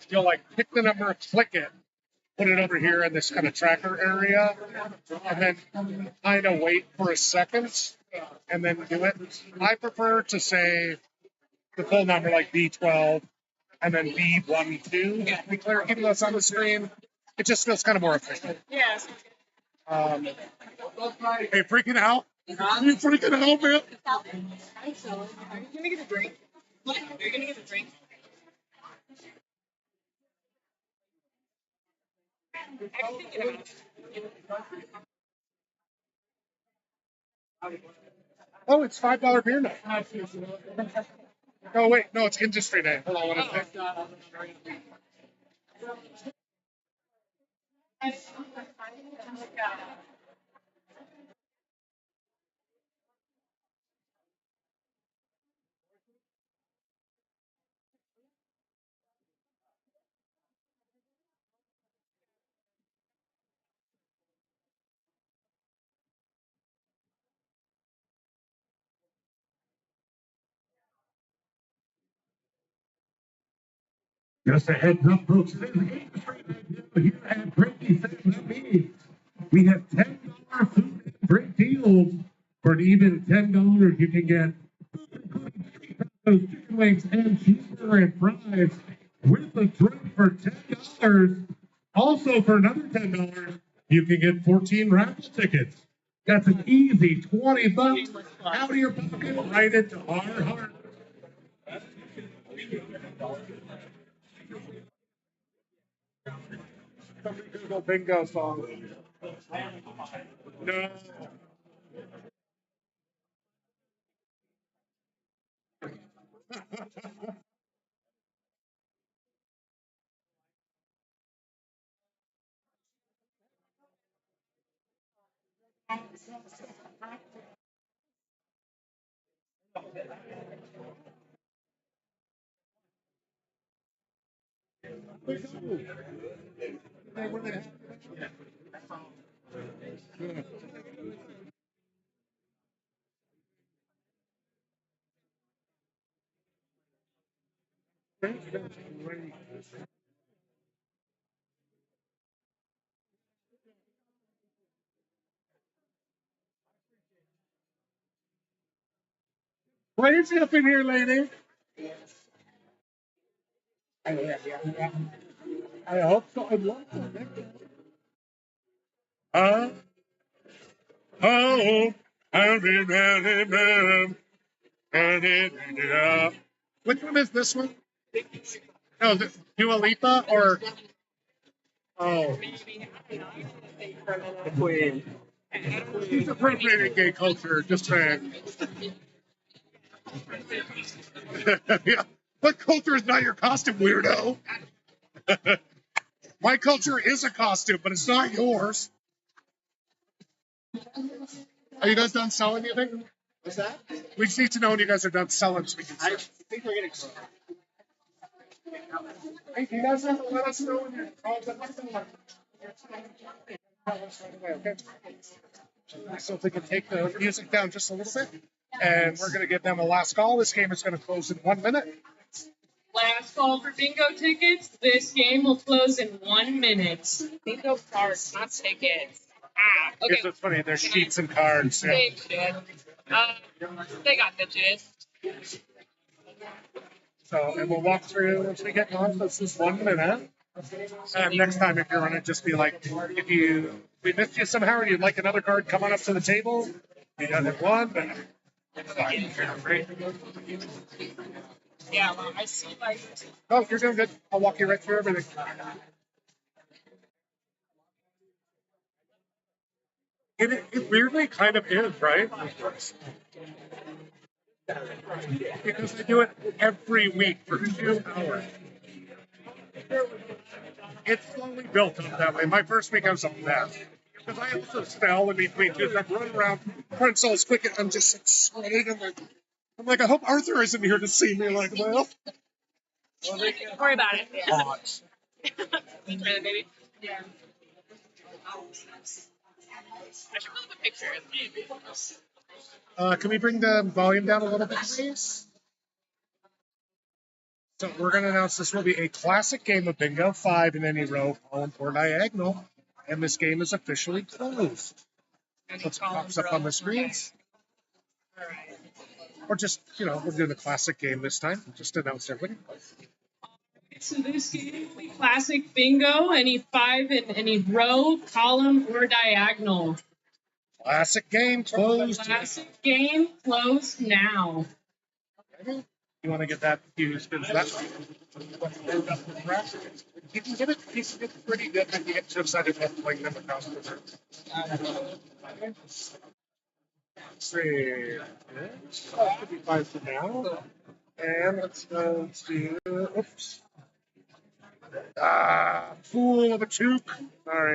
you'll like pick the number, click it, put it over here in this kind of tracker area, and then kind of wait for a second, and then do it. I prefer to say the full number, like B12, and then B12, to be clear, even though it's on the screen, it just feels kind of more efficient. Yeah. Hey, freaking out? You freaking out, man? Are you gonna get a drink? What? Are you gonna get a drink? I'm thinking about it. Oh, it's $5 beer night. Oh, wait, no, it's industry day. Hold on, what is it? Just a heads up, folks. It is industry night here at Brittany. That means we have $10 food and drink deals. For an even $10, you can get those chicken wings and cheeseburger and fries with a drink for $10. Also, for another $10, you can get 14 raffle tickets. That's an easy $20 out of your pocket, right into our heart. Somebody Google bingo song. No. Crazy up in here, lady. I hope so. I'd love to. Oh, which one is this one? Oh, is it Dua Lipa or? Oh, he's appropriating gay culture. Just saying. Yeah. What culture is not your costume, weirdo? My culture is a costume, but it's not yours. Are you guys done selling anything? What's that? We just need to know when you guys are done selling so we can see. I think we're getting close. Hey, you guys have to let us know when you're all done selling. Okay. So if we can take the music down just a little bit, and we're going to give them a last call. This game is going to close in 1 minute. Last call for bingo tickets. This game will close in 1 minute. Bingo cards, not tickets. Okay. It's just funny. There's sheets and cards. Yeah. Same shit. They got the gist. So, and we'll walk through once we get on. This is 1 minute. And next time, if you're on it, just be like, if we missed you somehow or you'd like another card, come on up to the table. You got it one. Yeah, well, I see like. Oh, you're doing good. I'll walk you right through everything. It weirdly kind of is, right? Because I do it every week for 2 hours. It's slowly built up that way. My first week I was a mess. Because I also spell in between too. So I'm running around, trying to sell as quick, and I'm just like sweating. I'm like, I hope Arthur isn't here to see me. Like, well. Don't worry about it. Yeah. Try that, baby. Yeah. I should put up a picture. Can we bring the volume down a little bit, please? So we're going to announce this will be a classic game of bingo, 5 in any row, column or diagonal, and this game is officially closed. Let's pops up on the screens. Or just, we're doing the classic game this time. Just announce everybody. So this game will be classic bingo, any 5 in any row, column, or diagonal. Classic game closed. Classic game closed now. You want to get that used as that? You can get it. It's pretty good if you get too excited about playing them across the room. See. That should be fine for now. And let's go to. Oops. Fool of a chook. All right.